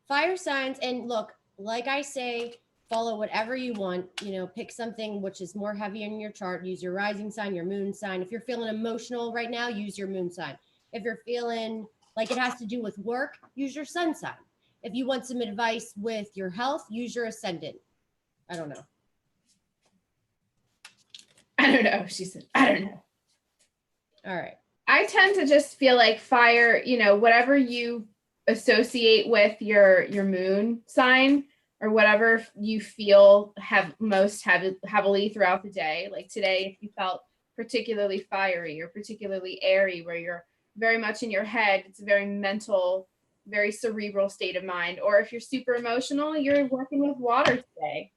Speaker 1: Fire signs. And look, like I say, follow whatever you want. You know, pick something which is more heavy in your chart. Use your rising sign, your moon sign. If you're feeling emotional right now, use your moon sign. If you're feeling like it has to do with work, use your sun sign. If you want some advice with your health, use your ascendant. I don't know.
Speaker 2: I don't know. She said, I don't know.
Speaker 1: All right.
Speaker 2: I tend to just feel like fire, you know, whatever you associate with your moon sign or whatever you feel heavily throughout the day. Like today, if you felt particularly fiery or particularly airy, where you're very much in your head, it's a very mental, very cerebral state of mind. Or if you're super emotional, you're working with water today.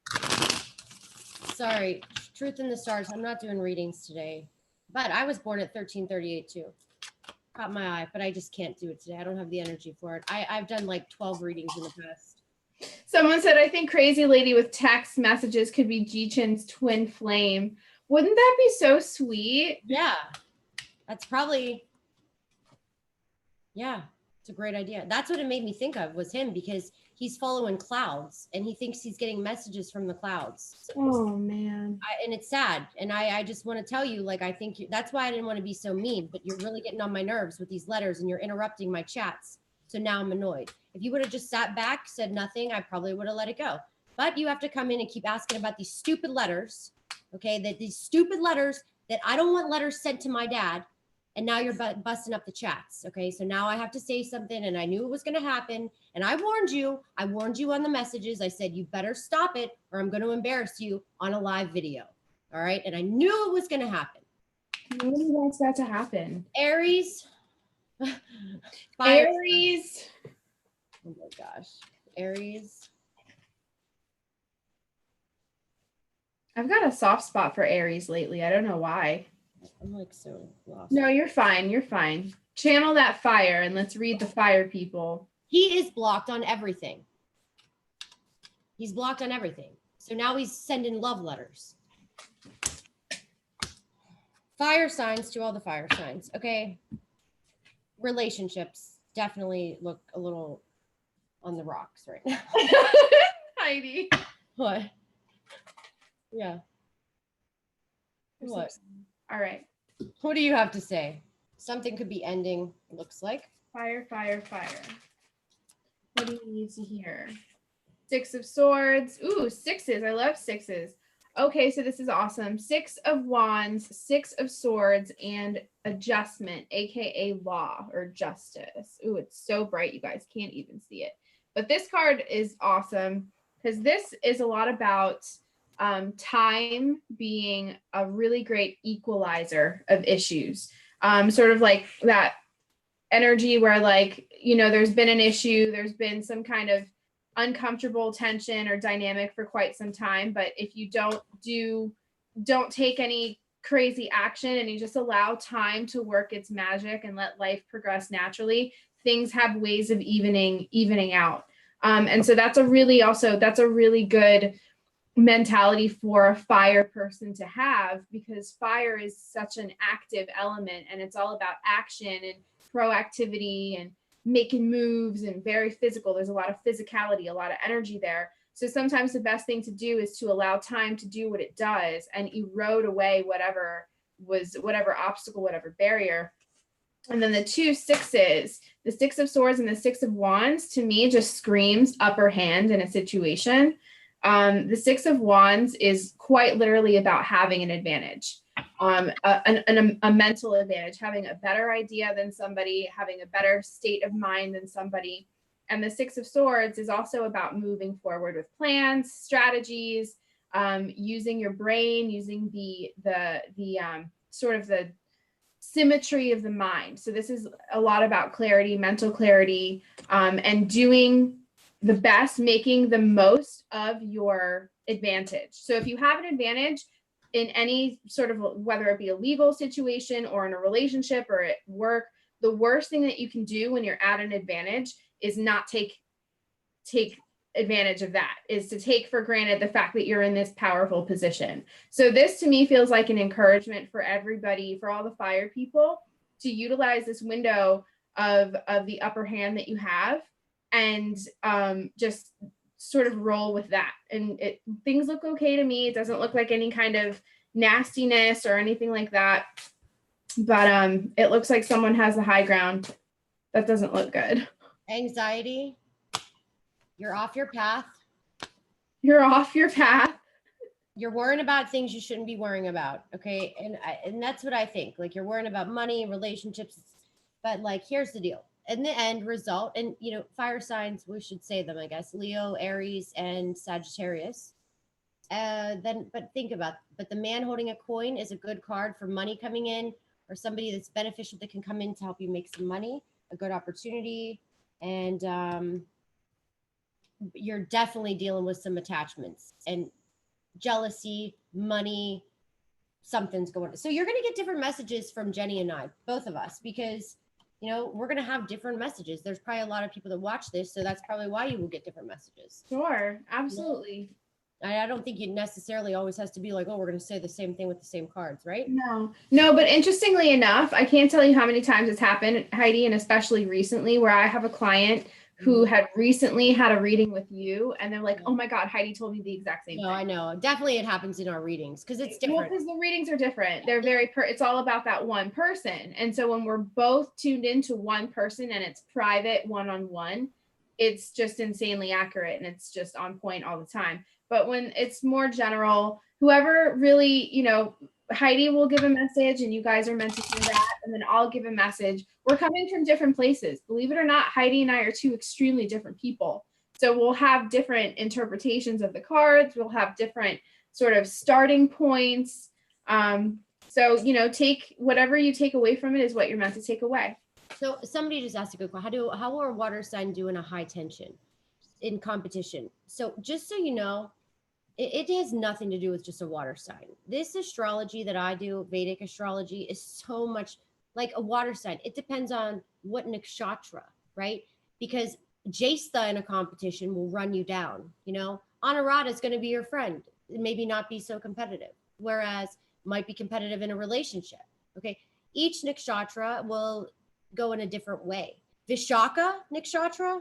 Speaker 1: Sorry, truth in the stars. I'm not doing readings today, but I was born at 1338 too. Caught my eye, but I just can't do it today. I don't have the energy for it. I've done like 12 readings in the past.
Speaker 2: Someone said, I think crazy lady with text messages could be Ji-Chin's twin flame. Wouldn't that be so sweet?
Speaker 1: Yeah, that's probably, yeah, it's a great idea. That's what it made me think of, was him, because he's following clouds and he thinks he's getting messages from the clouds.
Speaker 2: Oh man.
Speaker 1: And it's sad. And I just want to tell you, like, I think that's why I didn't want to be so mean, but you're really getting on my nerves with these letters and you're interrupting my chats. So now I'm annoyed. If you would have just sat back, said nothing, I probably would have let it go. But you have to come in and keep asking about these stupid letters. Okay. That these stupid letters that I don't want letters sent to my dad. And now you're busting up the chats. Okay. So now I have to say something, and I knew it was going to happen. And I warned you on the messages. I said, you better stop it or I'm going to embarrass you on a live video. All right. And I knew it was going to happen.
Speaker 2: Nobody wants that to happen.
Speaker 1: Aries.
Speaker 2: Aries.
Speaker 1: Oh my gosh. Aries.
Speaker 2: I've got a soft spot for Aries lately. I don't know why.
Speaker 1: I'm like so lost.
Speaker 2: No, you're fine. You're fine. Channel that fire and let's read the fire people.
Speaker 1: He is blocked on everything. He's blocked on everything. So now he's sending love letters. Fire signs to all the fire signs. Okay. Relationships definitely look a little on the rocks right now.
Speaker 2: Heidi.
Speaker 1: What? Yeah. What?
Speaker 2: All right.
Speaker 1: What do you have to say? Something could be ending, it looks like.
Speaker 2: Fire, fire, fire. What do you need to hear? Six of Swords. Ooh, sixes. I love sixes. Okay, so this is awesome. Six of Wands, Six of Swords, and Adjustment, aka Law or Justice. Ooh, it's so bright, you guys can't even see it. But this card is awesome because this is a lot about time being a really great equalizer of issues. Sort of like that energy where, like, you know, there's been an issue, there's been some kind of uncomfortable tension or dynamic for quite some time, but if you don't take any crazy action and you just allow time to work its magic and let life progress naturally, things have ways of evening out. And so that's a really good mentality for a fire person to have, because fire is such an active element and it's all about action and proactivity and making moves and very physical. There's a lot of physicality, a lot of energy there. So sometimes the best thing to do is to allow time to do what it does and erode away whatever obstacle, whatever barrier. And then the two sixes, the Six of Swords and the Six of Wands, to me just screams upper hand in a situation. The Six of Wands is quite literally about having an advantage, a mental advantage, having a better idea than somebody, having a better state of mind than somebody. And the Six of Swords is also about moving forward with plans, strategies, using your brain, using the sort of the symmetry of the mind. So this is a lot about clarity, mental clarity, and doing the best, making the most of your advantage. So if you have an advantage in any sort of, whether it be a legal situation or in a relationship or at work, the worst thing that you can do when you're at an advantage is not take advantage of that, is to take for granted the fact that you're in this powerful position. So this to me feels like an encouragement for everybody, for all the fire people, to utilize this window of the upper hand that you have, and just sort of roll with that. And things look okay to me. It doesn't look like any kind of nastiness or anything like that. But it looks like someone has the high ground. That doesn't look good.
Speaker 1: Anxiety. You're off your path.
Speaker 2: You're off your path.
Speaker 1: You're worrying about things you shouldn't be worrying about. Okay. And that's what I think. Like, you're worrying about money, relationships. But like, here's the deal. In the end result, and you know, fire signs, we should say them, I guess, Leo, Aries, and Sagittarius. But think about, but the man holding a coin is a good card for money coming in, or somebody that's beneficial that can come in to help you make some money, a good opportunity. And you're definitely dealing with some attachments and jealousy, money, something's going on. So you're going to get different messages from Jenny and I, both of us, because you know, we're going to have different messages. There's probably a lot of people that watch this, so that's probably why you will get different messages.
Speaker 2: Sure, absolutely.
Speaker 1: I don't think it necessarily always has to be like, oh, we're going to say the same thing with the same cards, right?
Speaker 2: No, but interestingly enough, I can't tell you how many times it's happened, Heidi, and especially recently, where I have a client who had recently had a reading with you, and they're like, oh my God, Heidi told me the exact same thing.
Speaker 1: I know. Definitely it happens in our readings because it's different.
Speaker 2: Well, because the readings are different. They're very, it's all about that one person. And so when we're both tuned into one person and it's private, one-on-one, it's just insanely accurate and it's just on point all the time. But when it's more general, whoever really, you know, Heidi will give a message and you guys are meant to hear that, and then I'll give a message. We're coming from different places. Believe it or not, Heidi and I are two extremely different people. So we'll have different interpretations of the cards. We'll have different sort of starting points. So, you know, take whatever you take away from it is what you're meant to take away.
Speaker 1: So somebody just asked a good question. How will a water sign do in a high tension in competition? So just so you know, it has nothing to do with just a water sign. This astrology that I do, Vedic astrology, is so much like a water sign. It depends on what nakshatra, right? Because Jesta in a competition will run you down. You know, Anurata is going to be your friend, maybe not be so competitive, whereas might be competitive in a relationship. Okay, each nakshatra will go in a different way. Vishaka nakshatra,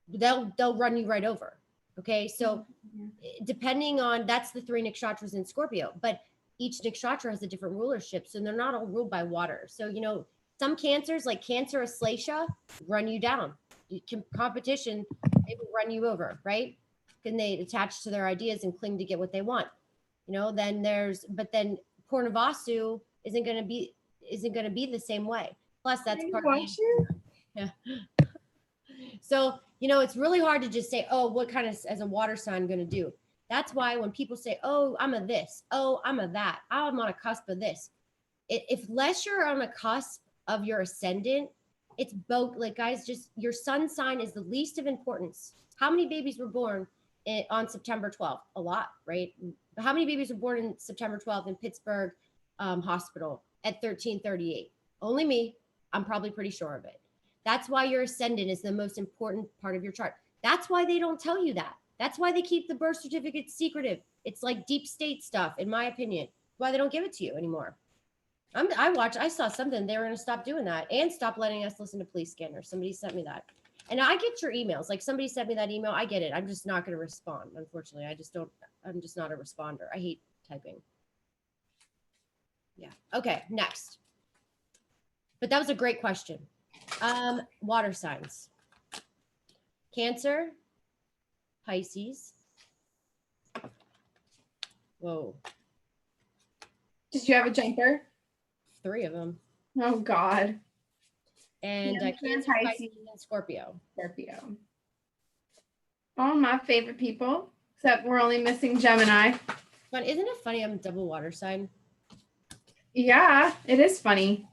Speaker 1: they'll run you right over. Okay, so depending on, that's the 3 nakshatras in Scorpio, but each nakshatra has a different rulership, so they're not all ruled by water. So, you know, some cancers like Cancer Aslacia run you down. Competition, they will run you over, right? Can they attach to their ideas and cling to get what they want? You know, then but then Purnavasu isn't going to be the same way. Plus, that's part of the, yeah. So, you know, it's really hard to just say, oh, what kind of, as a water sign, going to do? That's why when people say, oh, I'm a this, oh, I'm a that, I'm on a cusp of this. If less you're on a cusp of your ascendant, it's both, like, guys, just your sun sign is the least of importance. How many babies were born on September 12th? A lot, right? How many babies were born in September 12th in Pittsburgh Hospital at 1338? Only me. I'm probably pretty sure of it. That's why your ascendant is the most important part of your chart. That's why they don't tell you that. That's why they keep the birth certificate secretive. It's like deep state stuff, in my opinion. Why they don't give it to you anymore. I saw something, they were going to stop doing that and stop letting us listen to police scanners. Somebody sent me that. And I get your emails. Like, somebody sent me that email. I get it. I'm just not going to respond. Unfortunately, I'm just not a responder. I hate typing. Yeah. Okay. Next. But that was a great question. Water signs. Cancer, Pisces. Whoa.
Speaker 2: Did you have a jumper?
Speaker 1: 3 of them.
Speaker 2: Oh God.
Speaker 1: And Cancer, Pisces, and Scorpio.
Speaker 2: All my favorite people, except we're only missing Gemini.
Speaker 1: But isn't it funny I'm a double water sign?
Speaker 2: Yeah, it is funny.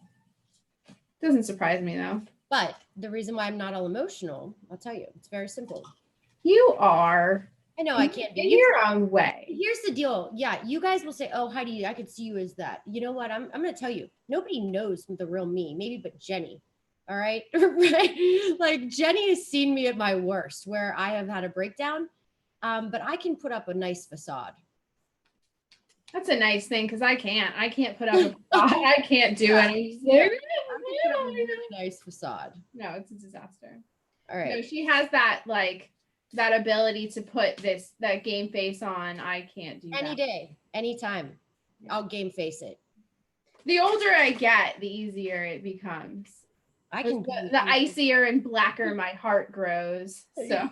Speaker 2: Doesn't surprise me though.
Speaker 1: But the reason why I'm not all emotional, I'll tell you, it's very simple.
Speaker 2: You are.
Speaker 1: I know I can't be.
Speaker 2: In your own way.
Speaker 1: Here's the deal. Yeah, you guys will say, oh, Heidi, I could see you as that. You know what? I'm going to tell you, nobody knows the real me, maybe but Jenny. All right. Right? Like, Jenny has seen me at my worst where I have had a breakdown, but I can put up a nice facade.
Speaker 2: That's a nice thing because I can't put up a facade. I can't do it. I'm just like,
Speaker 1: I can put up a really nice facade.
Speaker 2: no, it's a disaster.
Speaker 1: All right.
Speaker 2: No, she has that that ability to put that game face on. I can't do
Speaker 1: Any
Speaker 2: that.
Speaker 1: day, anytime. I'll game face it.
Speaker 2: The older I get, the easier it becomes.
Speaker 1: I can
Speaker 2: the icier and blacker my heart grows. So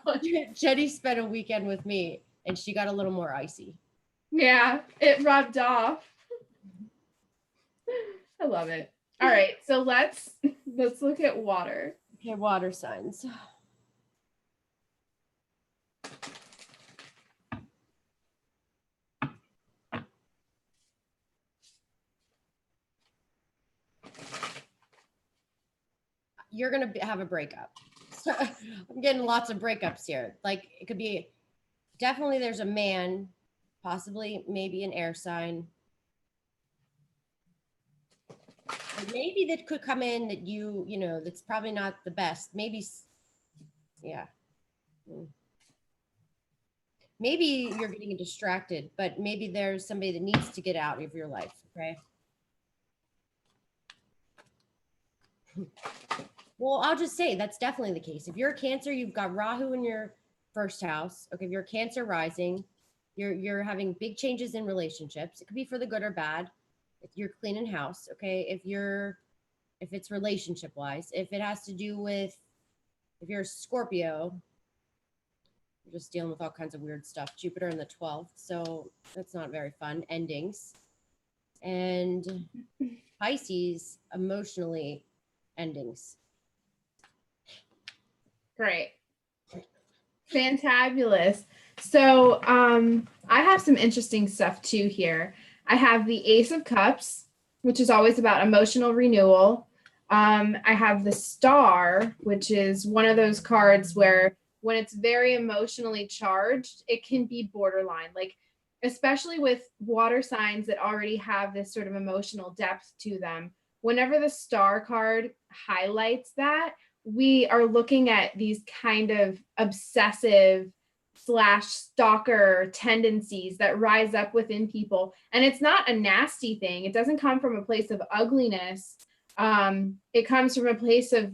Speaker 1: Jenny spent a weekend with me and she got a little more icy.
Speaker 2: Yeah, it rubbed off. I love it. All right, so let's look at water.
Speaker 1: Okay, water signs. You're going to have a breakup. So I'm getting lots of breakups here. Like it could be definitely there's a man, possibly maybe an air sign. Or maybe that could come in that you know, that's probably not the best. Maybe, yeah. Maybe you're getting distracted, but maybe there's somebody that needs to get out of your life, okay? Well, I'll just say that's definitely the case. If you're a Cancer, you've got Rahu in your first house. Okay, if you're a Cancer rising, you're having big changes in relationships. It could be for the good or bad. If you're cleaning house, okay. If it's relationship wise, if it has to do with, if you're a Scorpio, you're just dealing with all kinds of weird stuff. Jupiter in the 12th, so that's not very fun. Endings. And Pisces, emotionally, endings.
Speaker 2: Great. Fantabulous. So I have some interesting stuff too here. I have the Ace of Cups, which is always about emotional renewal. I have the Star, which is one of those cards where when it's very emotionally charged, it can be borderline, like especially with water signs that already have this sort of emotional depth to them. Whenever the Star card highlights that, we are looking at these kind of obsessive / stalker tendencies that rise up within people. And it's not a nasty thing. It doesn't come from a place of ugliness. It comes from a place of,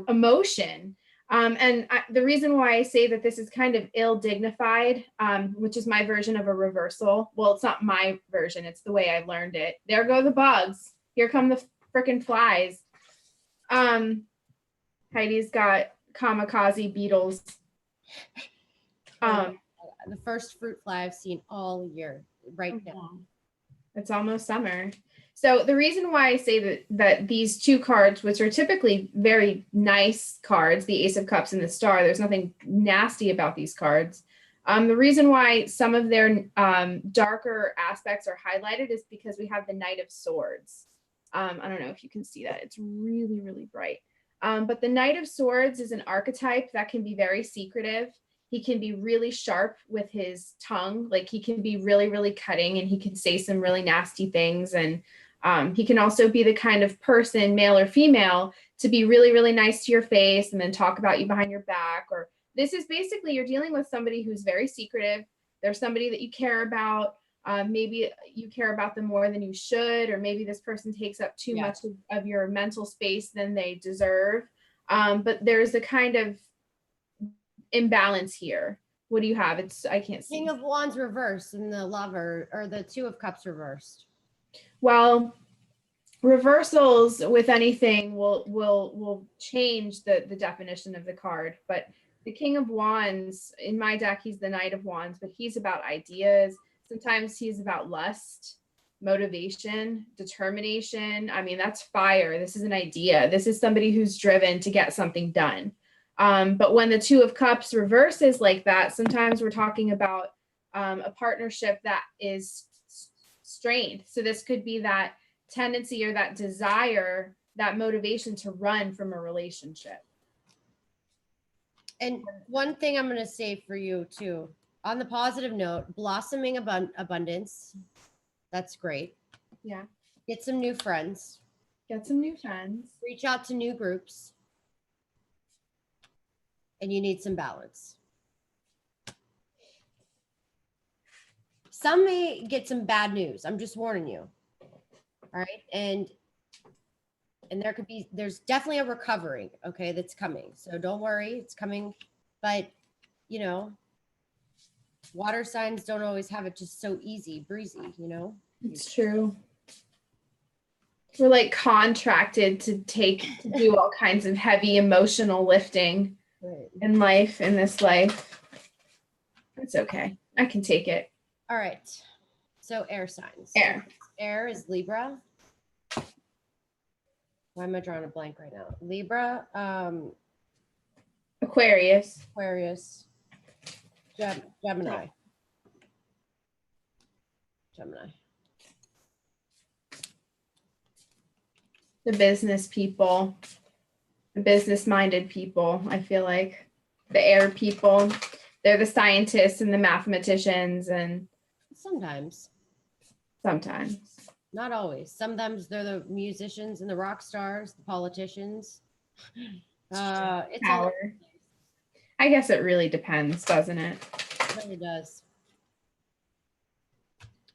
Speaker 2: emotion. The reason why I say that this is kind of ill-dignified, which is my version of a reversal. Well, it's not my version. It's the way I learned it. There go the bugs. Here come the frickin' flies. Heidi's got kamikaze beetles.
Speaker 1: The first fruit fly I've seen all year right now.
Speaker 2: It's almost summer. So the reason why I say that these two cards, which are typically very nice cards, the Ace of Cups and the Star, there's nothing nasty about these cards. The reason why some of their darker aspects are highlighted is because we have the Knight of Swords. I don't know if you can see that. It's really, really bright. But the Knight of Swords is an archetype that can be very secretive. He can be really sharp with his tongue. Like he can be really, really cutting, and he can say some really nasty things. And he can also be the kind of person, male or female, to be really, really nice to your face and then talk about you behind your back. Or this is basically, you're dealing with somebody who's very secretive. There's somebody that you care about. Maybe you care about them more than you should, or maybe this person takes up too much of your mental space than they deserve. But there's a kind of imbalance here. What do you have? I can't see.
Speaker 1: King of Wands reversed and the Lover, or the Two of Cups reversed.
Speaker 2: Well, reversals with anything will change the definition of the card. But the King of Wands, in my deck, he's the Knight of Wands, but he's about ideas. Sometimes he's about lust, motivation, determination. I mean, that's fire. This is an idea. This is somebody who's driven to get something done. But when the Two of Cups reverses like that, sometimes we're talking about a partnership that is strained. So this could be that tendency or that desire, that motivation to run from a relationship.
Speaker 1: And one thing I'm going to say for you too, on the positive note, blossoming abundance. That's great.
Speaker 2: Yeah.
Speaker 1: Get some new friends.
Speaker 2: Get some new friends.
Speaker 1: Reach out to new groups. And you need some balance. some may get some bad news. I'm just warning you. All right. And there's definitely a recovery, okay, that's coming. So don't worry, it's coming. But, you know, water signs don't always have it just so easy, breezy, you know?
Speaker 2: It's true. We're like contracted to do all kinds of heavy emotional lifting in this life. It's okay. I can take it.
Speaker 1: All right. So air signs.
Speaker 2: Air.
Speaker 1: Air is Libra. Why am I drawing a blank right now? Libra,
Speaker 2: Aquarius,
Speaker 1: Gemini.
Speaker 2: The business people, the business-minded people. I feel like the air people, they're the scientists and the mathematicians, and
Speaker 1: sometimes. Not always. Sometimes they're the musicians and the rock stars, the politicians. It's
Speaker 2: power. I guess it really depends, doesn't it?
Speaker 1: It really does.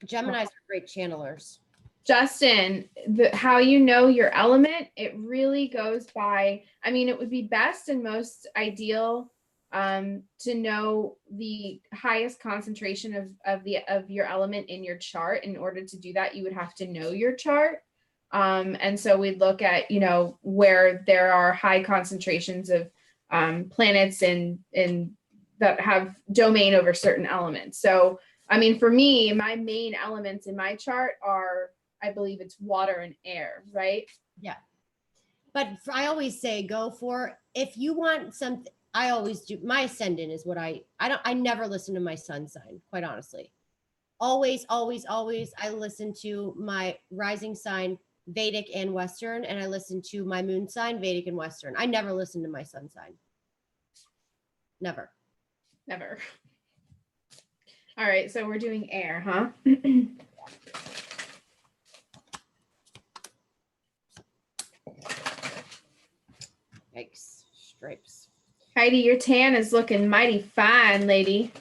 Speaker 1: Geminis are great channelers.
Speaker 2: Justin, how you know your element, it really goes by, I mean, it would be best and most ideal to know the highest concentration of your element in your chart. In order to do that, you would have to know your chart. And so we'd look at, you know, where there are high concentrations of planets in that have domain over certain elements. So, I mean, for me, my main elements in my chart are, I believe it's water and air, right?
Speaker 1: Yeah. But I always say, go for, if you want something, I always do. My ascendant is what I never listen to my sun sign, quite honestly. Always, always, always. I listen to my rising sign, Vedic and Western, and I listen to my moon sign, Vedic and Western. I never listen to my sun sign. Never.
Speaker 2: All right. So we're doing air, huh?
Speaker 1: Yikes. Stripes.
Speaker 2: Heidi, your tan is looking mighty fine, lady.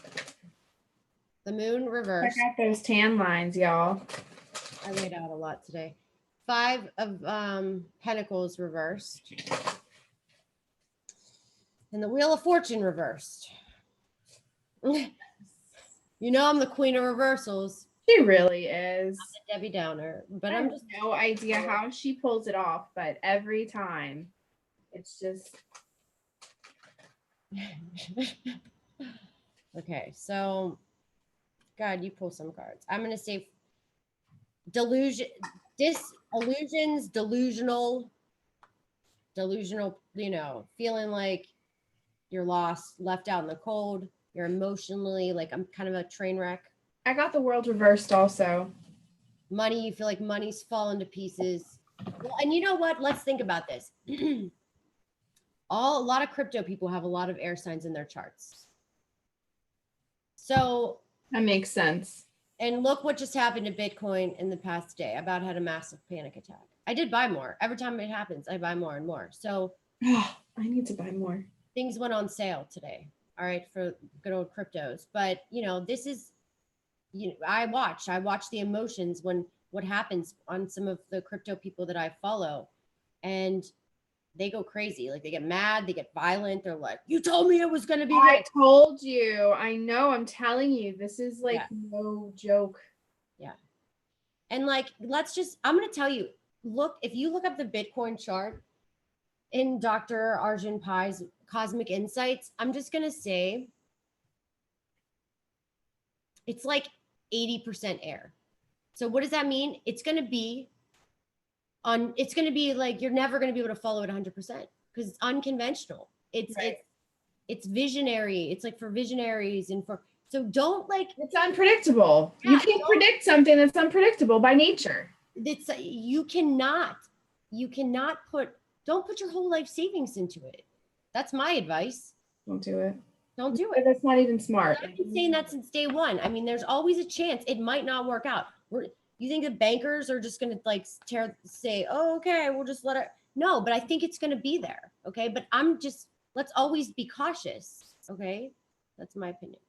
Speaker 1: The moon reversed.
Speaker 2: Check out those tan lines, y'all.
Speaker 1: I laid out a lot today. 5 of Pentacles reversed. And the Wheel of Fortune reversed. You know I'm the queen of reversals.
Speaker 2: She really is.
Speaker 1: I'm the Debbie Downer. But
Speaker 2: I have no idea how she pulls it off, but every time it's just...
Speaker 1: Okay, so God, you pull some cards. I'm gonna say illusions, delusional, you know, feeling like you're lost, left out in the cold, you're emotionally like I'm kind of a train wreck.
Speaker 2: I got the world reversed also.
Speaker 1: Money, you feel like money's falling to pieces. Well, and you know what? Let's think about this. A lot of crypto people have a lot of air signs in their charts. So
Speaker 2: that makes sense.
Speaker 1: And look what just happened to Bitcoin in the past day. I about had a massive panic attack. I did buy more. Every time it happens, I buy more and more. So
Speaker 2: I need to buy more.
Speaker 1: Things went on sale today. All right, for good old cryptos. But you know, this is, you know, I watch the emotions when what happens on some of the crypto people that I follow, and they go crazy. Like they get mad, they get violent. They're like, "You told me it was going to be."
Speaker 2: I told you. I know. I'm telling you. This is like no joke.
Speaker 1: Yeah. And like, I'm going to tell you. Look, if you look up the Bitcoin chart in Dr. Arjun Pai's Cosmic Insights, I'm just going to say it's like 80% air. So what does that mean? It's going to be like, you're never going to be able to follow it 100% because it's unconventional. It's visionary. It's like for visionaries and for, so don't like,
Speaker 2: it's unpredictable. Yeah, you can't predict something that's unpredictable by nature.
Speaker 1: Don't put your whole life savings into it. That's my advice.
Speaker 2: Don't do it.
Speaker 1: Don't do it.
Speaker 2: That's not even smart.
Speaker 1: I've been saying that since day one. I mean, there's always a chance it might not work out. You think the bankers are just going to like say, oh, okay, we'll just let it. No, but I think it's going to be there. Okay. But let's always be cautious. Okay. That's my opinion.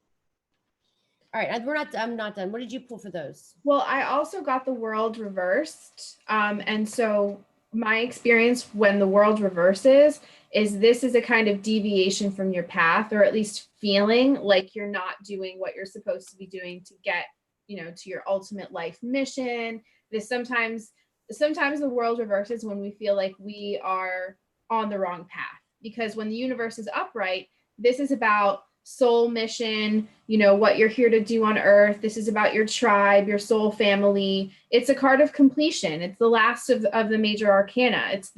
Speaker 1: All right, I'm not done. What did you pull for those?
Speaker 2: Well, I also got the world reversed. And so my experience when the world reverses is this is a kind of deviation from your path, or at least feeling like you're not doing what you're supposed to be doing to get, to your ultimate life mission. This sometimes the world reverses when we feel like we are on the wrong path, because when the universe is upright, this is about soul mission, what you're here to do on earth. This is about your tribe, your soul family. It's a card of completion. It's the last of the major arcana. It's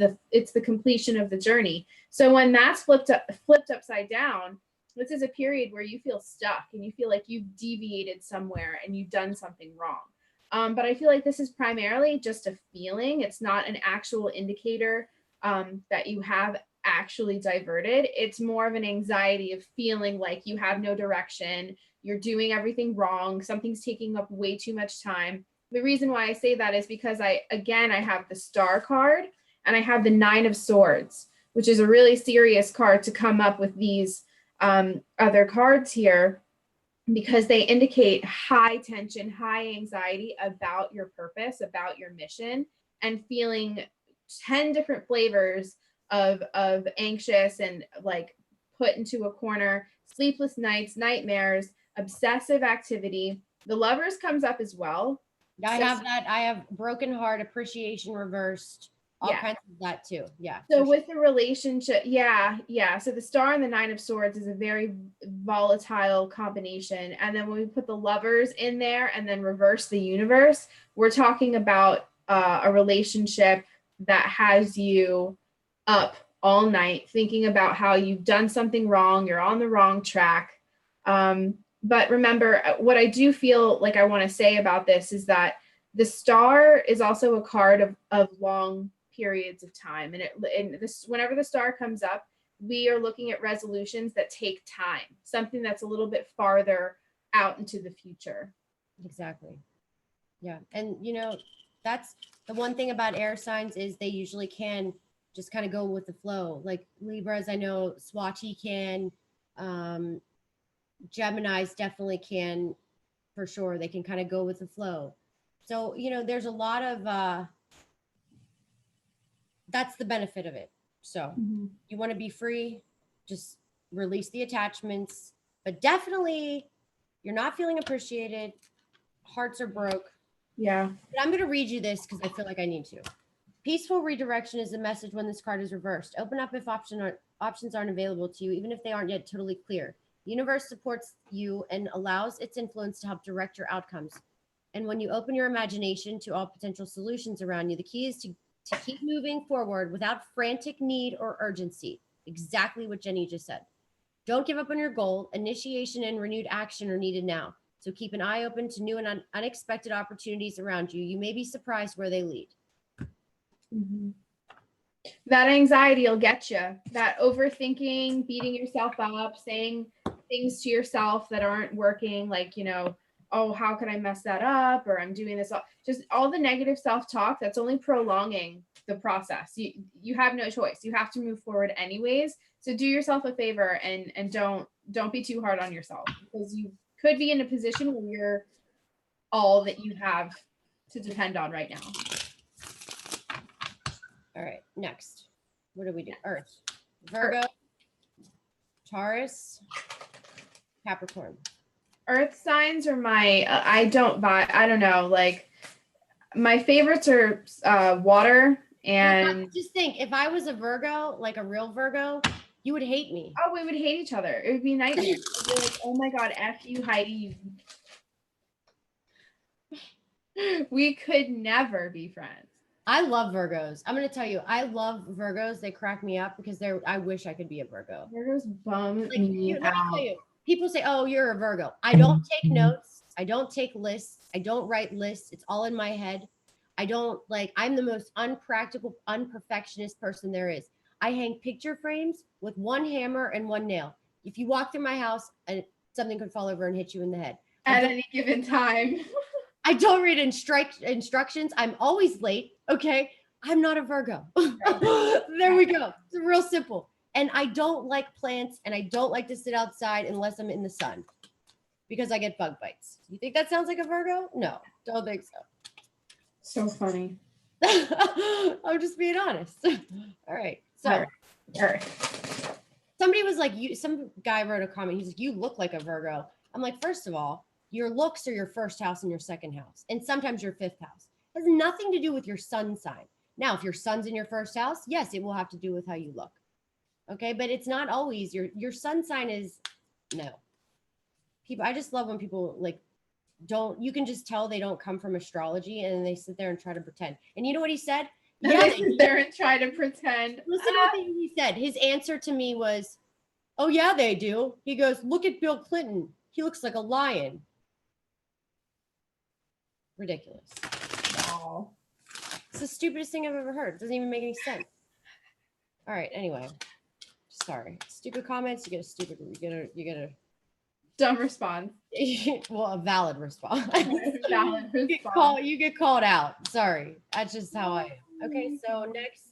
Speaker 2: the completion of the journey. So when that's flipped upside down, this is a period where you feel stuck and you feel like you've deviated somewhere and you've done something wrong. But I feel like this is primarily just a feeling. It's not an actual indicator that you have actually diverted. It's more of an anxiety of feeling like you have no direction, you're doing everything wrong, something's taking up way too much time. The reason why I say that is because I have the Star card and I have the Nine of Swords, which is a really serious card to come up with these other cards here, because they indicate high tension, high anxiety about your purpose, about your mission, and feeling 10 different flavors of anxious and like put into a corner, sleepless nights, nightmares, obsessive activity. The Lovers comes up as well.
Speaker 1: I have that. I have broken heart, appreciation reversed, all kinds of that too. Yeah.
Speaker 2: So with the relationship, yeah. So the Star and the Nine of Swords is a very volatile combination. And then when we put the Lovers in there and then reverse the universe, we're talking about a relationship that has you up all night thinking about how you've done something wrong, you're on the wrong track. But remember, what I do feel like I want to say about this is that the Star is also a card of long periods of time. And whenever the Star comes up, we are looking at resolutions that take time, something that's a little bit farther out into the future.
Speaker 1: Exactly. Yeah. And that's the one thing about air signs is they usually can just kind of go with the flow. Like Libras, I know Swati can, Geminis definitely can, for sure. They can kind of go with the flow. So, there's a lot of, that's the benefit of it. So you want to be free, just release the attachments, but definitely you're not feeling appreciated. Hearts are broke.
Speaker 2: Yeah.
Speaker 1: But I'm going to read you this because I feel like I need to. Peaceful redirection is the message when this card is reversed. Open up if options aren't available to you, even if they aren't yet totally clear. The universe supports you and allows its influence to help direct your outcomes. And when you open your imagination to all potential solutions around you, the key is to keep moving forward without frantic need or urgency. Exactly what Jenny just said. Don't give up on your goal. Initiation and renewed action are needed now. So keep an eye open to new and unexpected opportunities around you. You may be surprised where they lead.
Speaker 2: Mm-hmm. That anxiety will get you. That overthinking, beating yourself up, saying things to yourself that aren't working, like, oh, how could I mess that up? Or I'm doing this. Just all the negative self-talk, that's only prolonging the process. You have no choice. You have to move forward anyways. So do yourself a favor and don't be too hard on yourself, because you could be in a position where you're all that you have to depend on right now.
Speaker 1: All right, next. What do we do? Earth, Virgo, Taurus, Capricorn.
Speaker 2: Earth signs are my, I don't know, like my favorites are water and.
Speaker 1: Just think, if I was a Virgo, like a real Virgo, you would hate me.
Speaker 2: Oh, we would hate each other. It would be nightmare. It would be like, oh my God, F you, Heidi. We could never be friends.
Speaker 1: I love Virgos. I'm going to tell you, I love Virgos. They crack me up because I wish I could be a Virgo.
Speaker 2: Virgos bum me out.
Speaker 1: Let me tell you, people say, oh, you're a Virgo. I don't take notes. I don't take lists. I don't write lists. It's all in my head. I'm the most unpractical, unperfectionist person there is. I hang picture frames with one hammer and one nail. If you walk through my house, something could fall over and hit you in the head.
Speaker 2: At any given time.
Speaker 1: I don't read instructions. I'm always late. Okay. I'm not a Virgo. There we go. It's real simple. And I don't like plants and I don't like to sit outside unless I'm in the sun, because I get bug bites. You think that sounds like a Virgo? No, don't think so.
Speaker 2: So funny.
Speaker 1: I'm just being honest. All right. So somebody was like, some guy wrote a comment. He's like, you look like a Virgo. I'm like, first of all, your looks are your first house and your second house, and sometimes your fifth house. It has nothing to do with your sun sign. Now, if your sun's in your first house, yes, it will have to do with how you look. Okay, but it's not always your sun sign is no. People, I just love when people like don't, you can just tell they don't come from astrology and they sit there and try to pretend. And you know what he said?
Speaker 2: Yeah, they sit there and try to pretend.
Speaker 1: Listen to what he said. His answer to me was, oh yeah, they do. He goes, look at Bill Clinton. He looks like a lion. Ridiculous.
Speaker 2: Wow.
Speaker 1: It's the stupidest thing I've ever heard. It doesn't even make any sense. All right, anyway. Sorry. Stupid comments, you get a
Speaker 2: dumb response.
Speaker 1: Well, a valid response.
Speaker 2: Valid response.
Speaker 1: You get called out. Sorry. That's just how I am. Okay, so next.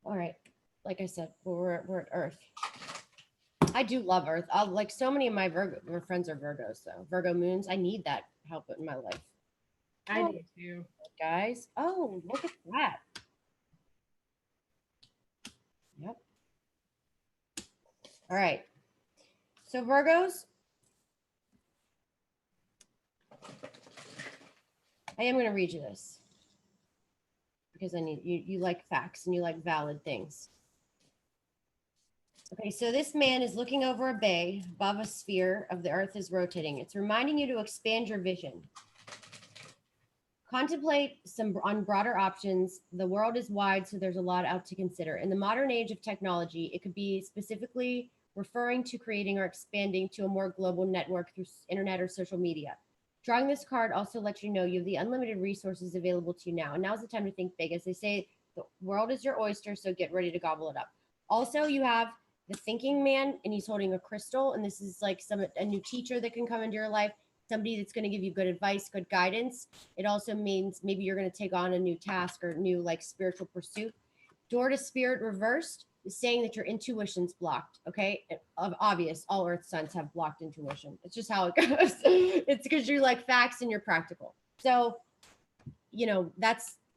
Speaker 1: All right. Like I said, we're at Earth. I do love Earth. Like so many of my friends are Virgos, though. Virgo moons. I need that help in my life.
Speaker 2: I do too.
Speaker 1: Guys. Oh, look at that. Yep. All right. So Virgos, I am going to read you this because I need you like facts and you like valid things. Okay, so this man is looking over a bay above a sphere of the earth is rotating. It's reminding you to expand your vision. Contemplate on broader options. The world is wide, so there's a lot out to consider. In the modern age of technology, it could be specifically referring to creating or expanding to a more global network through internet or social media. Drawing this card also lets you know you have the unlimited resources available to you now. And now's the time to think big. As they say, the world is your oyster, so get ready to gobble it up. Also, you have the thinking man, and he's holding a crystal. And this is like a new teacher that can come into your life, somebody that's going to give you good advice, good guidance. It also means maybe you're going to take on a new task or new like spiritual pursuit. Door to spirit reversed is saying that your intuition's blocked. Okay. Obvious. All earth signs have blocked intuition. It's just how it goes. It's because you like facts and you're practical. So, you know,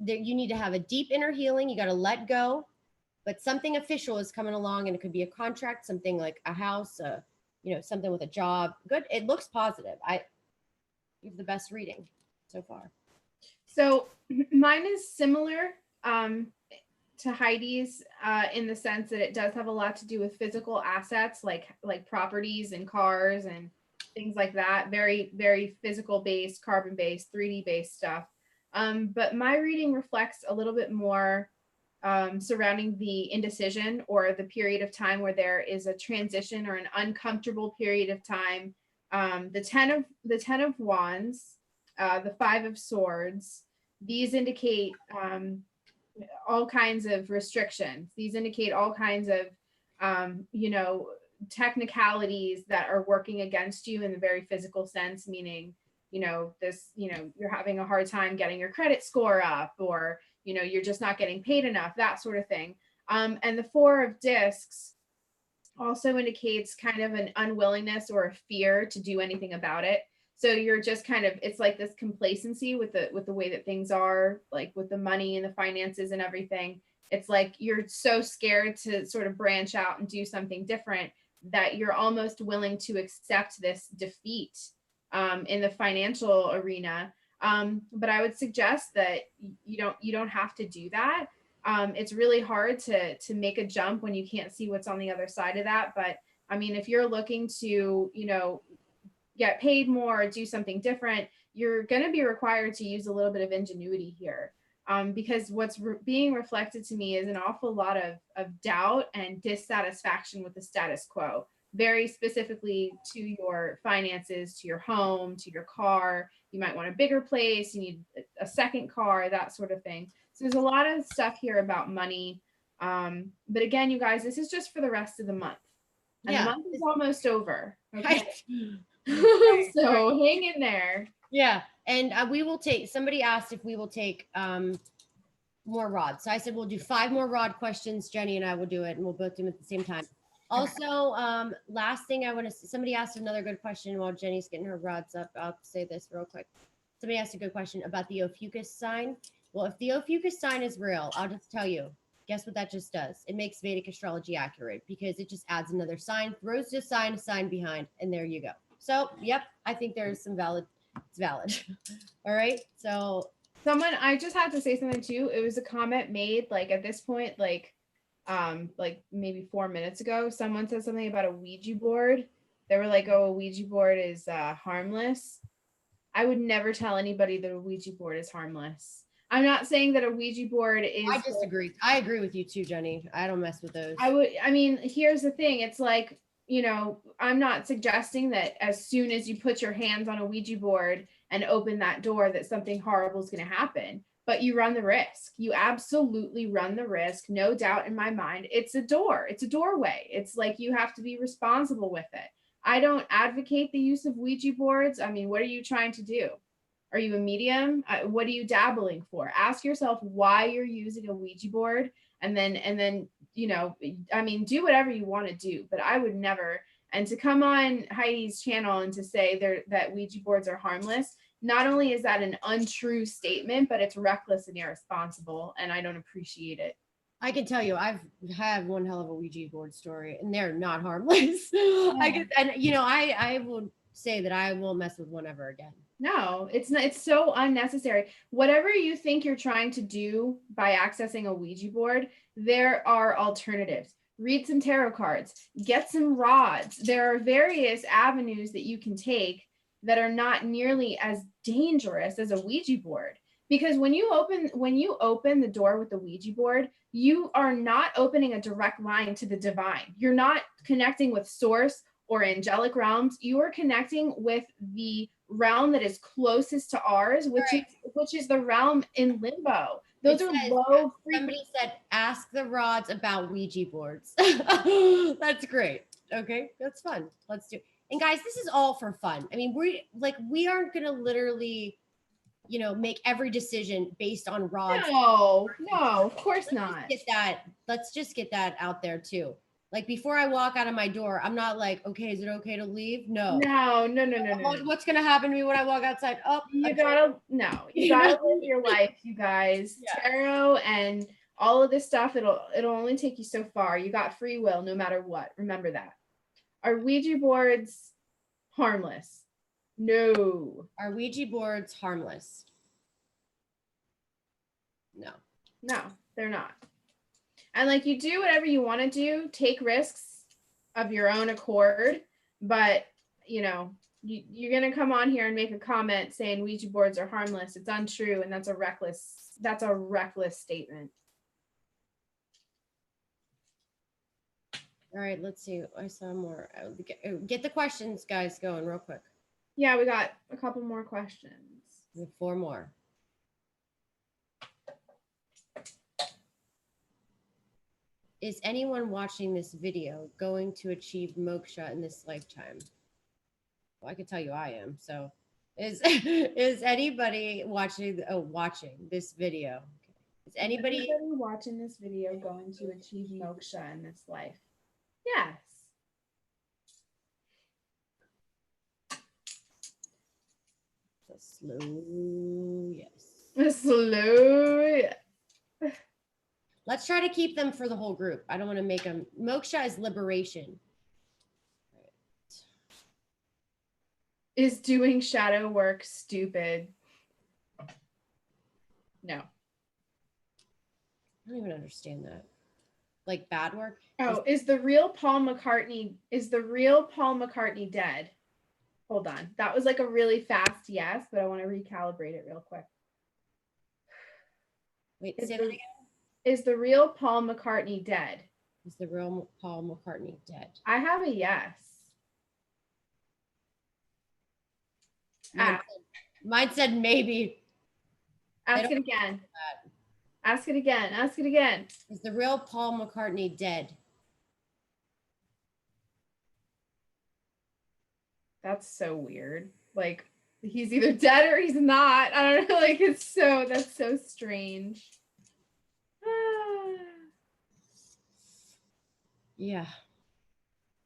Speaker 1: you need to have a deep inner healing. You got to let go, but something official is coming along, and it could be a contract, something like a house, something with a job. Good. It looks positive. You have the best reading so far.
Speaker 2: So mine is similar to Heidi's in the sense that it does have a lot to do with physical assets like properties and cars and things like that. Very, very physical based, carbon based, 3D based stuff. But my reading reflects a little bit more surrounding the indecision or the period of time where there is a transition or an uncomfortable period of time. The 10 of Wands, the 5 of Swords, these indicate all kinds of restrictions. These indicate all kinds of, technicalities that are working against you in the very physical sense, meaning, you're having a hard time getting your credit score up, or, you're just not getting paid enough, that sort of thing. And the 4 of Discs also indicates kind of an unwillingness or a fear to do anything about it. So you're just kind of, it's like this complacency with the way that things are, like with the money and the finances and everything. It's like you're so scared to sort of branch out and do something different that you're almost willing to accept this defeat in the financial arena. But I would suggest that you don't have to do that. It's really hard to make a jump when you can't see what's on the other side of that. But I mean, if you're looking to, get paid more or do something different, you're going to be required to use a little bit of ingenuity here. Because what's being reflected to me is an awful lot of doubt and dissatisfaction with the status quo, very specifically to your finances, to your home, to your car. You might want a bigger place, you need a second car, that sort of thing. So there's a lot of stuff here about money. But again, you guys, this is just for the rest of the month. And the month is almost over. Okay. So hang in there.
Speaker 1: Yeah. And somebody asked if we will take more rods. So I said, we'll do 5 more rod questions. Jenny and I will do it, and we'll both do them at the same time. Also, last thing I want to, somebody asked another good question while Jenny's getting her rods up. I'll say this real quick. Somebody asked a good question about the Ophiuchus sign. Well, if the Ophiuchus sign is real, I'll just tell you, guess what that just does? It makes Vedic astrology accurate because it just adds another sign, throws just a sign behind, and there you go. So, yep, I think there's some valid, it's valid. All right, so.
Speaker 2: I just have to say something too. It was a comment made like at this point, like maybe 4 minutes ago, someone said something about a Ouija board. They were like, oh, a Ouija board is harmless. I would never tell anybody that a Ouija board is harmless. I'm not saying that a Ouija board is.
Speaker 1: I disagree. I agree with you too, Jenny. I don't mess with those.
Speaker 2: I mean, here's the thing. It's like, I'm not suggesting that as soon as you put your hands on a Ouija board and open that door that something horrible is going to happen. But you run the risk. You absolutely run the risk. No doubt in my mind. It's a door. It's a doorway. It's like you have to be responsible with it. I don't advocate the use of Ouija boards. I mean, what are you trying to do? Are you a medium? What are you dabbling for? Ask yourself why you're using a Ouija board, and then do whatever you want to do. But I would never. And to come on Heidi's channel and to say that Ouija boards are harmless, not only is that an untrue statement, but it's reckless and irresponsible, and I don't appreciate it.
Speaker 1: I can tell you, I've had one hell of a Ouija board story, and they're not harmless. Yeah. I will say that I won't mess with one ever again.
Speaker 2: No, it's not. It's so unnecessary. Whatever you think you're trying to do by accessing a Ouija board, there are alternatives. Read some tarot cards, get some rods. There are various avenues that you can take that are not nearly as dangerous as a Ouija board. Because when you open the door with the Ouija board, you are not opening a direct line to the divine. You're not connecting with source or angelic realms. You are connecting with the realm that is closest to ours, which is the realm in limbo. Those are low.
Speaker 1: Somebody said, ask the rods about Ouija boards. That's great. Okay, that's fun. Let's do it. And guys, this is all for fun. I mean, we aren't gonna literally, make every decision based on rods.
Speaker 2: No, of course not.
Speaker 1: Let's just get that out there too. Like before I walk out of my door, I'm not like, okay, is it okay to leave? No. What's gonna happen to me when I walk outside? Oh,
Speaker 2: you gotta live your life, you guys. Yeah. Tarot and all of this stuff, it'll only take you so far. You got free will no matter what. Remember that. Are Ouija boards harmless? No.
Speaker 1: Are Ouija boards harmless?
Speaker 2: No, they're not. And like, you do whatever you want to do, take risks of your own accord, but you're going to come on here and make a comment saying Ouija boards are harmless. It's untrue, and that's a reckless statement.
Speaker 1: All right, let's see. I saw more. Get the questions, guys, going real quick.
Speaker 2: Yeah, we got a couple more questions.
Speaker 1: We have 4 more. Is anyone watching this video going to achieve moksha in this lifetime? Well, I can tell you I am. So is anybody watching this video? Is anybody
Speaker 2: watching this video going to achieve moksha in this life? Yes.
Speaker 1: So slow,
Speaker 2: yes. Slow, yes.
Speaker 1: Let's try to keep them for the whole group. I don't want to make them. Moksha is liberation. Right.
Speaker 2: Is doing shadow work stupid? No.
Speaker 1: I don't even understand that. Like bad work?
Speaker 2: Oh, is the real Paul McCartney dead? Hold on. That was like a really fast yes, but I want to recalibrate it real quick.
Speaker 1: Wait, say that again.
Speaker 2: Is the real Paul McCartney dead?
Speaker 1: Is the real Paul McCartney dead?
Speaker 2: I have a yes.
Speaker 1: Mine said maybe.
Speaker 2: Ask it again. Ask it again. Ask it again.
Speaker 1: Is the real Paul McCartney dead?
Speaker 2: That's so weird. Like, he's either dead or he's not. I don't know. Like, that's so strange.
Speaker 1: Yeah.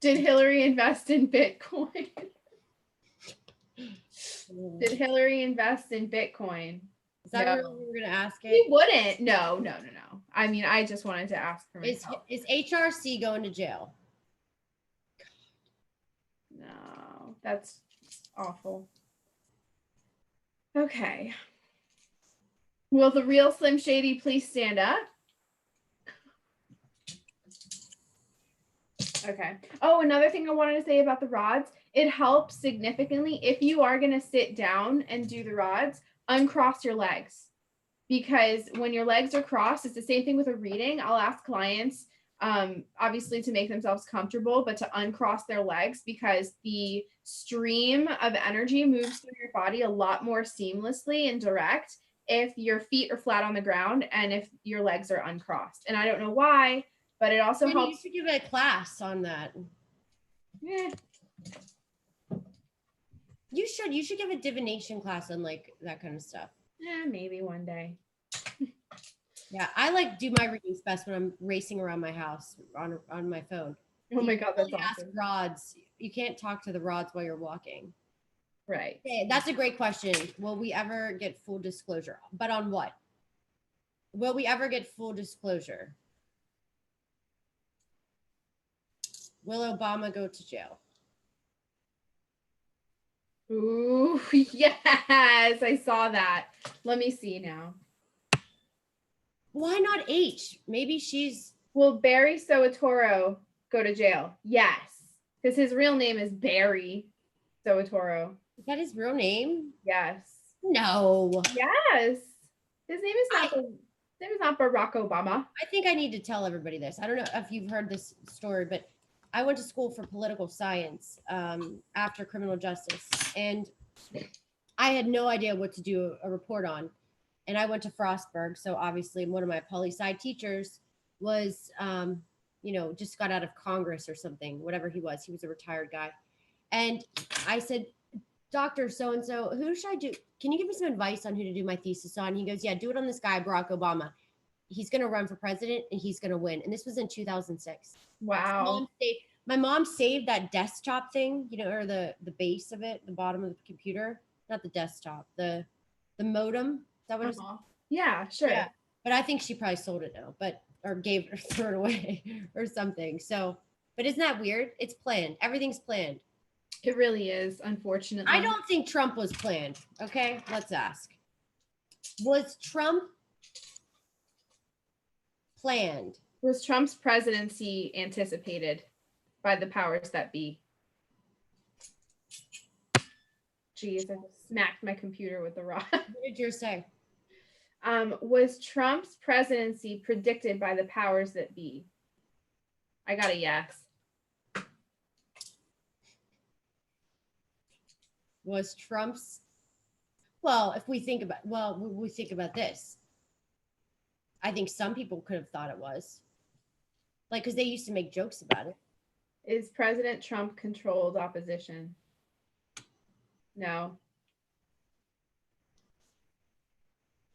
Speaker 2: Did Hillary invest in Bitcoin? Did Hillary invest in Bitcoin?
Speaker 1: Is that really what we're gonna ask it?
Speaker 2: He wouldn't. No. I mean, I just wanted to ask for myself.
Speaker 1: Is HRC going to jail?
Speaker 2: No, that's awful. Okay. Will the real Slim Shady please stand up? Okay. Oh, another thing I wanted to say about the rods, it helps significantly if you are going to sit down and do the rods, uncross your legs. Because when your legs are crossed, it's the same thing with a reading. I'll ask clients, obviously to make themselves comfortable, but to uncross their legs because the stream of energy moves through your body a lot more seamlessly and direct if your feet are flat on the ground and if your legs are uncrossed. And I don't know why, but it also helps.
Speaker 1: You should give a class on that.
Speaker 2: Yeah.
Speaker 1: You should give a divination class on like that kind of stuff.
Speaker 2: Yeah, maybe one day.
Speaker 1: Yeah, I like do my readings best when I'm racing around my house on my phone.
Speaker 2: Oh my God, that's awesome.
Speaker 1: Ask rods. You can't talk to the rods while you're walking.
Speaker 2: Right.
Speaker 1: Okay, that's a great question. Will we ever get full disclosure? But on what? Will we ever get full disclosure? Will Obama go to jail?
Speaker 2: Ooh, yes, I saw that. Let me see now.
Speaker 1: Why not H? Maybe she's...
Speaker 2: Will Barry Soetoro go to jail? Yes, because his real name is Barry Soetoro.
Speaker 1: Is that his real name?
Speaker 2: Yes.
Speaker 1: No.
Speaker 2: Yes. His name is not Barack Obama.
Speaker 1: I think I need to tell everybody this. I don't know if you've heard this story, but I went to school for political science after criminal justice, and I had no idea what to do a report on. And I went to Frostburg, so obviously one of my poli-sci teachers was, just got out of Congress or something, whatever he was. He was a retired guy. And I said, Dr. So-and-so, who should I do? Can you give me some advice on who to do my thesis on? He goes, yeah, do it on this guy, Barack Obama. He's going to run for president and he's going to win. And this was in 2006.
Speaker 2: Wow.
Speaker 1: My mom saved that desktop thing, or the base of it, the bottom of the computer, not the desktop, the modem. Is that what it's?
Speaker 2: Yeah, sure. Yeah.
Speaker 1: But I think she probably sold it now, or threw it away or something. So, but isn't that weird? It's planned. Everything's planned.
Speaker 2: It really is, unfortunately.
Speaker 1: I don't think Trump was planned. Okay, let's ask. Was Trump planned?
Speaker 2: Was Trump's presidency anticipated by the powers that be? Jeez, I smacked my computer with the rod.
Speaker 1: What did yours say?
Speaker 2: Was Trump's presidency predicted by the powers that be? I got a yes.
Speaker 1: Was Trump's, if we think about this, I think some people could have thought it was. Like, because they used to make jokes about it.
Speaker 2: Is President Trump controlled opposition? No.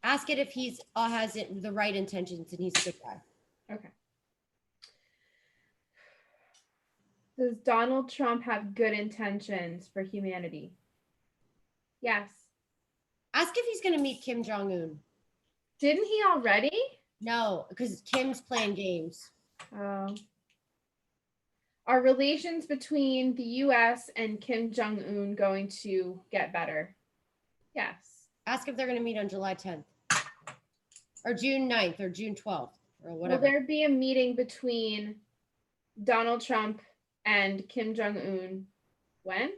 Speaker 1: Ask it if he's has the right intentions and he's a good guy.
Speaker 2: Okay. Does Donald Trump have good intentions for humanity? Yes.
Speaker 1: Ask if he's going to meet Kim Jong-un.
Speaker 2: Didn't he already?
Speaker 1: No, because Kim's playing games.
Speaker 2: Oh. Are relations between the U.S. and Kim Jong-un going to get better? Yes.
Speaker 1: Ask if they're going to meet on July 10th. Or June 9th or June 12th or whatever.
Speaker 2: Will there be a meeting between Donald Trump and Kim Jong-un? When?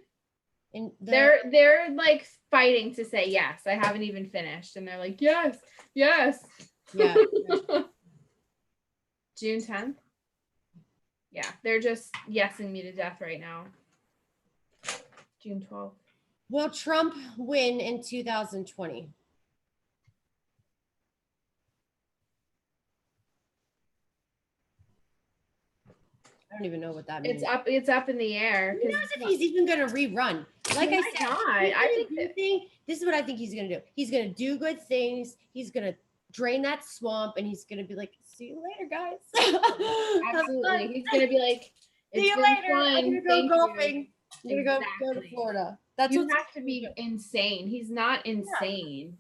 Speaker 2: They're like fighting to say yes. I haven't even finished. And they're like, yes.
Speaker 1: Yeah.
Speaker 2: June 10th? Yeah, they're just yesing me to death right now. June 12th.
Speaker 1: Will Trump win in 2020? I don't even know what that means.
Speaker 2: It's up in the air.
Speaker 1: Who knows if he's even going to rerun? Like I said, I think this is what I think he's going to do. He's going to do good things. He's going to drain that swamp, and he's going to be like, "See you later, guys."
Speaker 2: Absolutely. He's going to be like,
Speaker 1: See you later. I'm gonna go golfing. I'm gonna go to Florida. That's
Speaker 2: you have to be insane. He's not insane.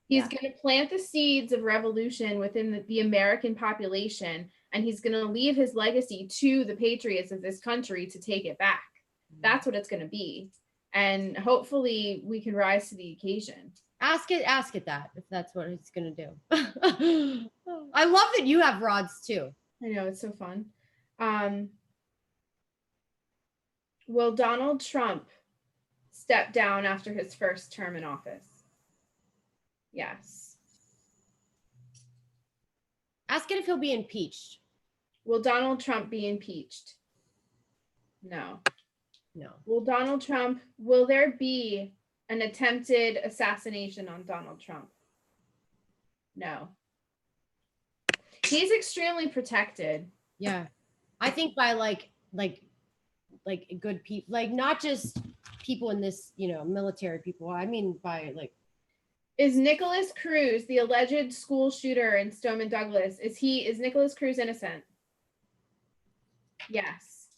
Speaker 2: He's going to plant the seeds of revolution within the American population, and he's going to leave his legacy to the patriots of this country to take it back. That's what it's going to be. And hopefully we can rise to the occasion.
Speaker 1: Ask it that, if that's what it's going to do. I love that you have rods too.
Speaker 2: I know, it's so fun. Will Donald Trump step down after his first term in office? Yes.
Speaker 1: Ask it if he'll be impeached.
Speaker 2: Will Donald Trump be impeached? No. Will there be an attempted assassination on Donald Trump? No. He's extremely protected.
Speaker 1: Yeah. I think by like good people, like not just people in this, military people. I mean by like.
Speaker 2: Is Nicholas Cruz, the alleged school shooter in Stoneman Douglas, is Nicholas Cruz innocent? Yes.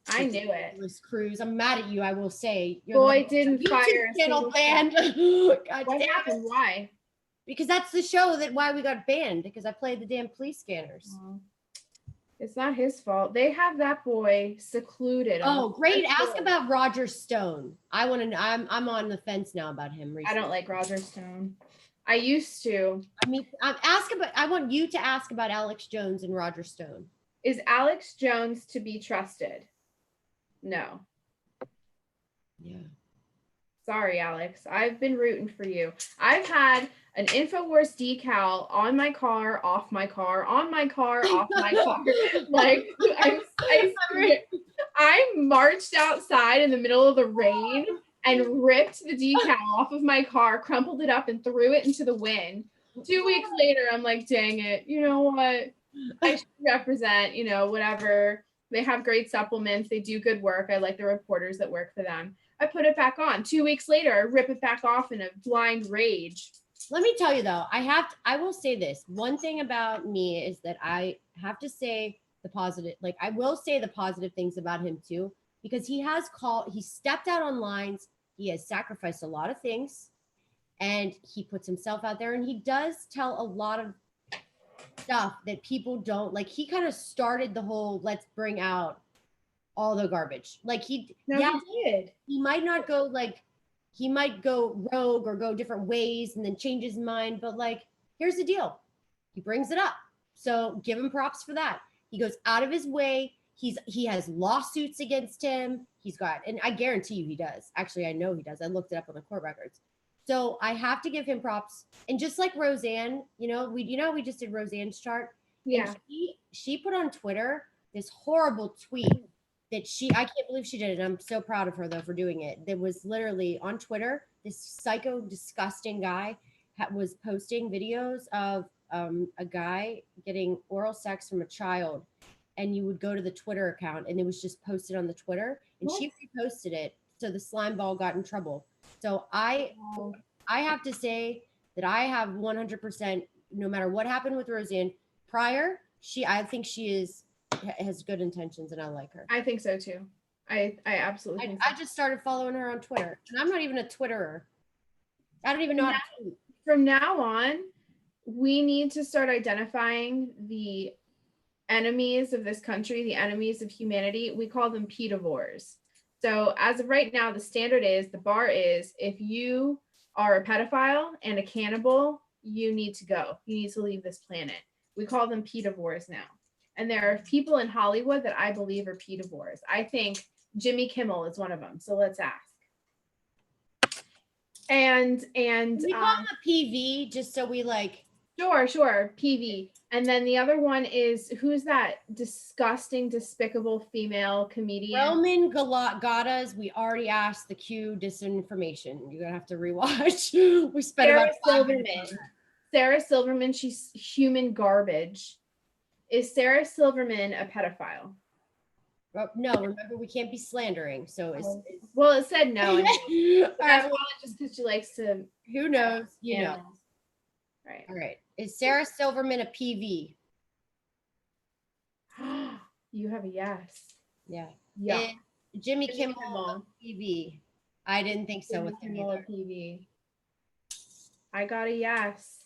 Speaker 2: I knew it.
Speaker 1: Nicholas Cruz, I'm mad at you, I will say.
Speaker 2: Boy didn't fire
Speaker 1: a channel banned.
Speaker 2: What happened? Why?
Speaker 1: Because that's the show why we got banned, because I played the damn police scanners.
Speaker 2: It's not his fault. They have that boy secluded.
Speaker 1: Oh, great. Ask about Roger Stone. I'm on the fence now about him recently.
Speaker 2: I don't like Roger Stone. I used to.
Speaker 1: I mean, I want you to ask about Alex Jones and Roger Stone.
Speaker 2: Is Alex Jones to be trusted? No.
Speaker 1: Yeah.
Speaker 2: Sorry, Alex. I've been rooting for you. I've had an InfoWars decal on my car, off my car, on my car, off my car. Like, I marched outside in the middle of the rain and ripped the decal off of my car, crumpled it up, and threw it into the wind. 2 weeks later, I'm like, dang it. You know what? I should represent, whatever. They have great supplements. They do good work. I like the reporters that work for them. I put it back on. 2 weeks later, I rip it back off in a blind rage.
Speaker 1: Let me tell you though, I will say this. One thing about me is that I have to say the positive, like I will say the positive things about him too, because he stepped out on lines. He has sacrificed a lot of things and he puts himself out there, and he does tell a lot of stuff that people don't like. He kind of started the whole, let's bring out all the garbage. Like he did. He might not go he might go rogue or go different ways and then change his mind. But like, here's the deal. He brings it up. So give him props for that. He goes out of his way. He has lawsuits against him. And I guarantee you he does. Actually, I know he does. I looked it up on the court records. So I have to give him props. And just like Roseanne, we just did Roseanne's chart.
Speaker 2: Yeah.
Speaker 1: And she put on Twitter this horrible tweet that I can't believe she did it. I'm so proud of her though for doing it. There was literally on Twitter, this psycho, disgusting guy was posting videos of a guy getting oral sex from a child, and you would go to the Twitter account and it was just posted on the Twitter, and she reposted it. So the slime ball got in trouble. So I have to say that I have 100%, no matter what happened with Roseanne prior, I think she has good intentions, and I like her.
Speaker 2: I think so too. I absolutely think so.
Speaker 1: I just started following her on Twitter, and I'm not even a Twitterer. I don't even know how to tweet.
Speaker 2: From now on, we need to start identifying the enemies of this country, the enemies of humanity. We call them pedivores. So as of right now, the bar is, if you are a pedophile and a cannibal, you need to go. You need to leave this planet. We call them pedivores now. And there are people in Hollywood that I believe are pedivores. I think Jimmy Kimmel is one of them. So let's ask. And
Speaker 1: we call him a PV just so we like.
Speaker 2: Sure, PV. And then the other one is, who's that disgusting, despicable female comedian?
Speaker 1: Roman Gatas. We already asked the Q disinformation. You're gonna have to rewatch. We spent
Speaker 2: Sarah
Speaker 1: about 5 minutes.
Speaker 2: Sarah Silverman. She's human garbage. Is Sarah Silverman a pedophile?
Speaker 1: No, remember we can't be slandering. So
Speaker 2: well, it said no.
Speaker 1: Right.
Speaker 2: Just because she likes to.
Speaker 1: Who knows? You know.
Speaker 2: Right.
Speaker 1: All right. Is Sarah Silverman a PV?
Speaker 2: You have a yes.
Speaker 1: Yeah.
Speaker 2: Yeah.
Speaker 1: Jimmy
Speaker 2: Jimmy
Speaker 1: Kimmel TV. I didn't think so with him either.
Speaker 2: TV. I got a yes.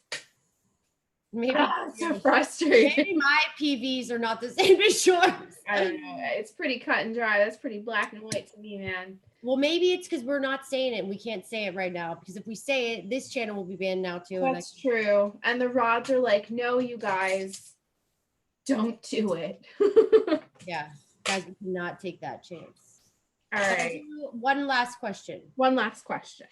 Speaker 1: Maybe
Speaker 2: so frustrating.
Speaker 1: Maybe my PVs are not the same as yours.
Speaker 2: I don't know. It's pretty cut and dry. That's pretty black and white to me, man.
Speaker 1: Well, maybe it's because we're not saying it. We can't say it right now because if we say it, this channel will be banned now too.
Speaker 2: That's true. And the rods are like, no, you guys, don't do it.
Speaker 1: Yeah, guys, we cannot take that chance.
Speaker 2: All right.
Speaker 1: One last question.
Speaker 2: One last question.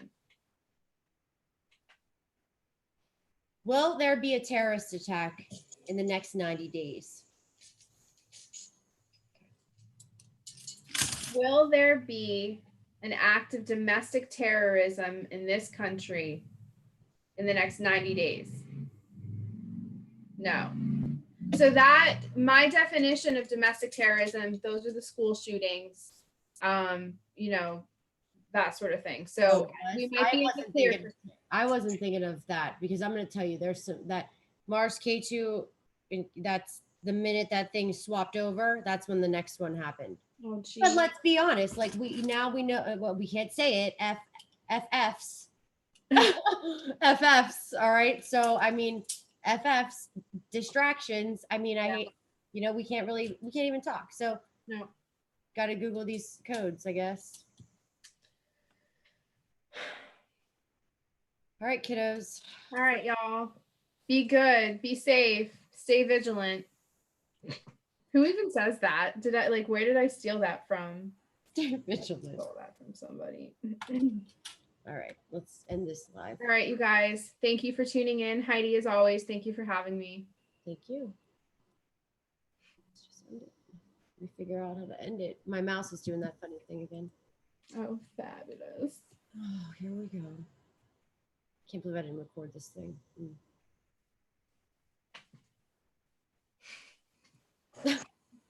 Speaker 1: Will there be a terrorist attack in the next 90 days?
Speaker 2: Will there be an act of domestic terrorism in this country in the next 90 days? No. So that, my definition of domestic terrorism, those are the school shootings, you know, that sort of thing. So we might be
Speaker 1: I wasn't thinking of that because I'm going to tell you there's some that Mars K2, that's the minute that thing swapped over, that's when the next one happened.
Speaker 2: Oh, geez.
Speaker 1: But let's be honest, like we know, well, we can't say it, FFs. FFs, all right? So, I mean, FFs, distractions. I mean, you know, we can't even talk. So,
Speaker 2: no.
Speaker 1: Got to Google these codes, I guess. All right, kiddos.
Speaker 2: All right, y'all. Be good. Be safe. Stay vigilant. Who even says that? Where did I steal that from?
Speaker 1: Stay vigilant.
Speaker 2: Stole that from somebody.
Speaker 1: All right, let's end this live.
Speaker 2: All right, you guys. Thank you for tuning in. Heidi, as always, thank you for having me.
Speaker 1: Thank you. Let's just end it. We figure out how to end it. My mouse is doing that funny thing again.
Speaker 2: Oh, fabulous.
Speaker 1: Oh, here we go. Can't believe I didn't record this thing. Mm.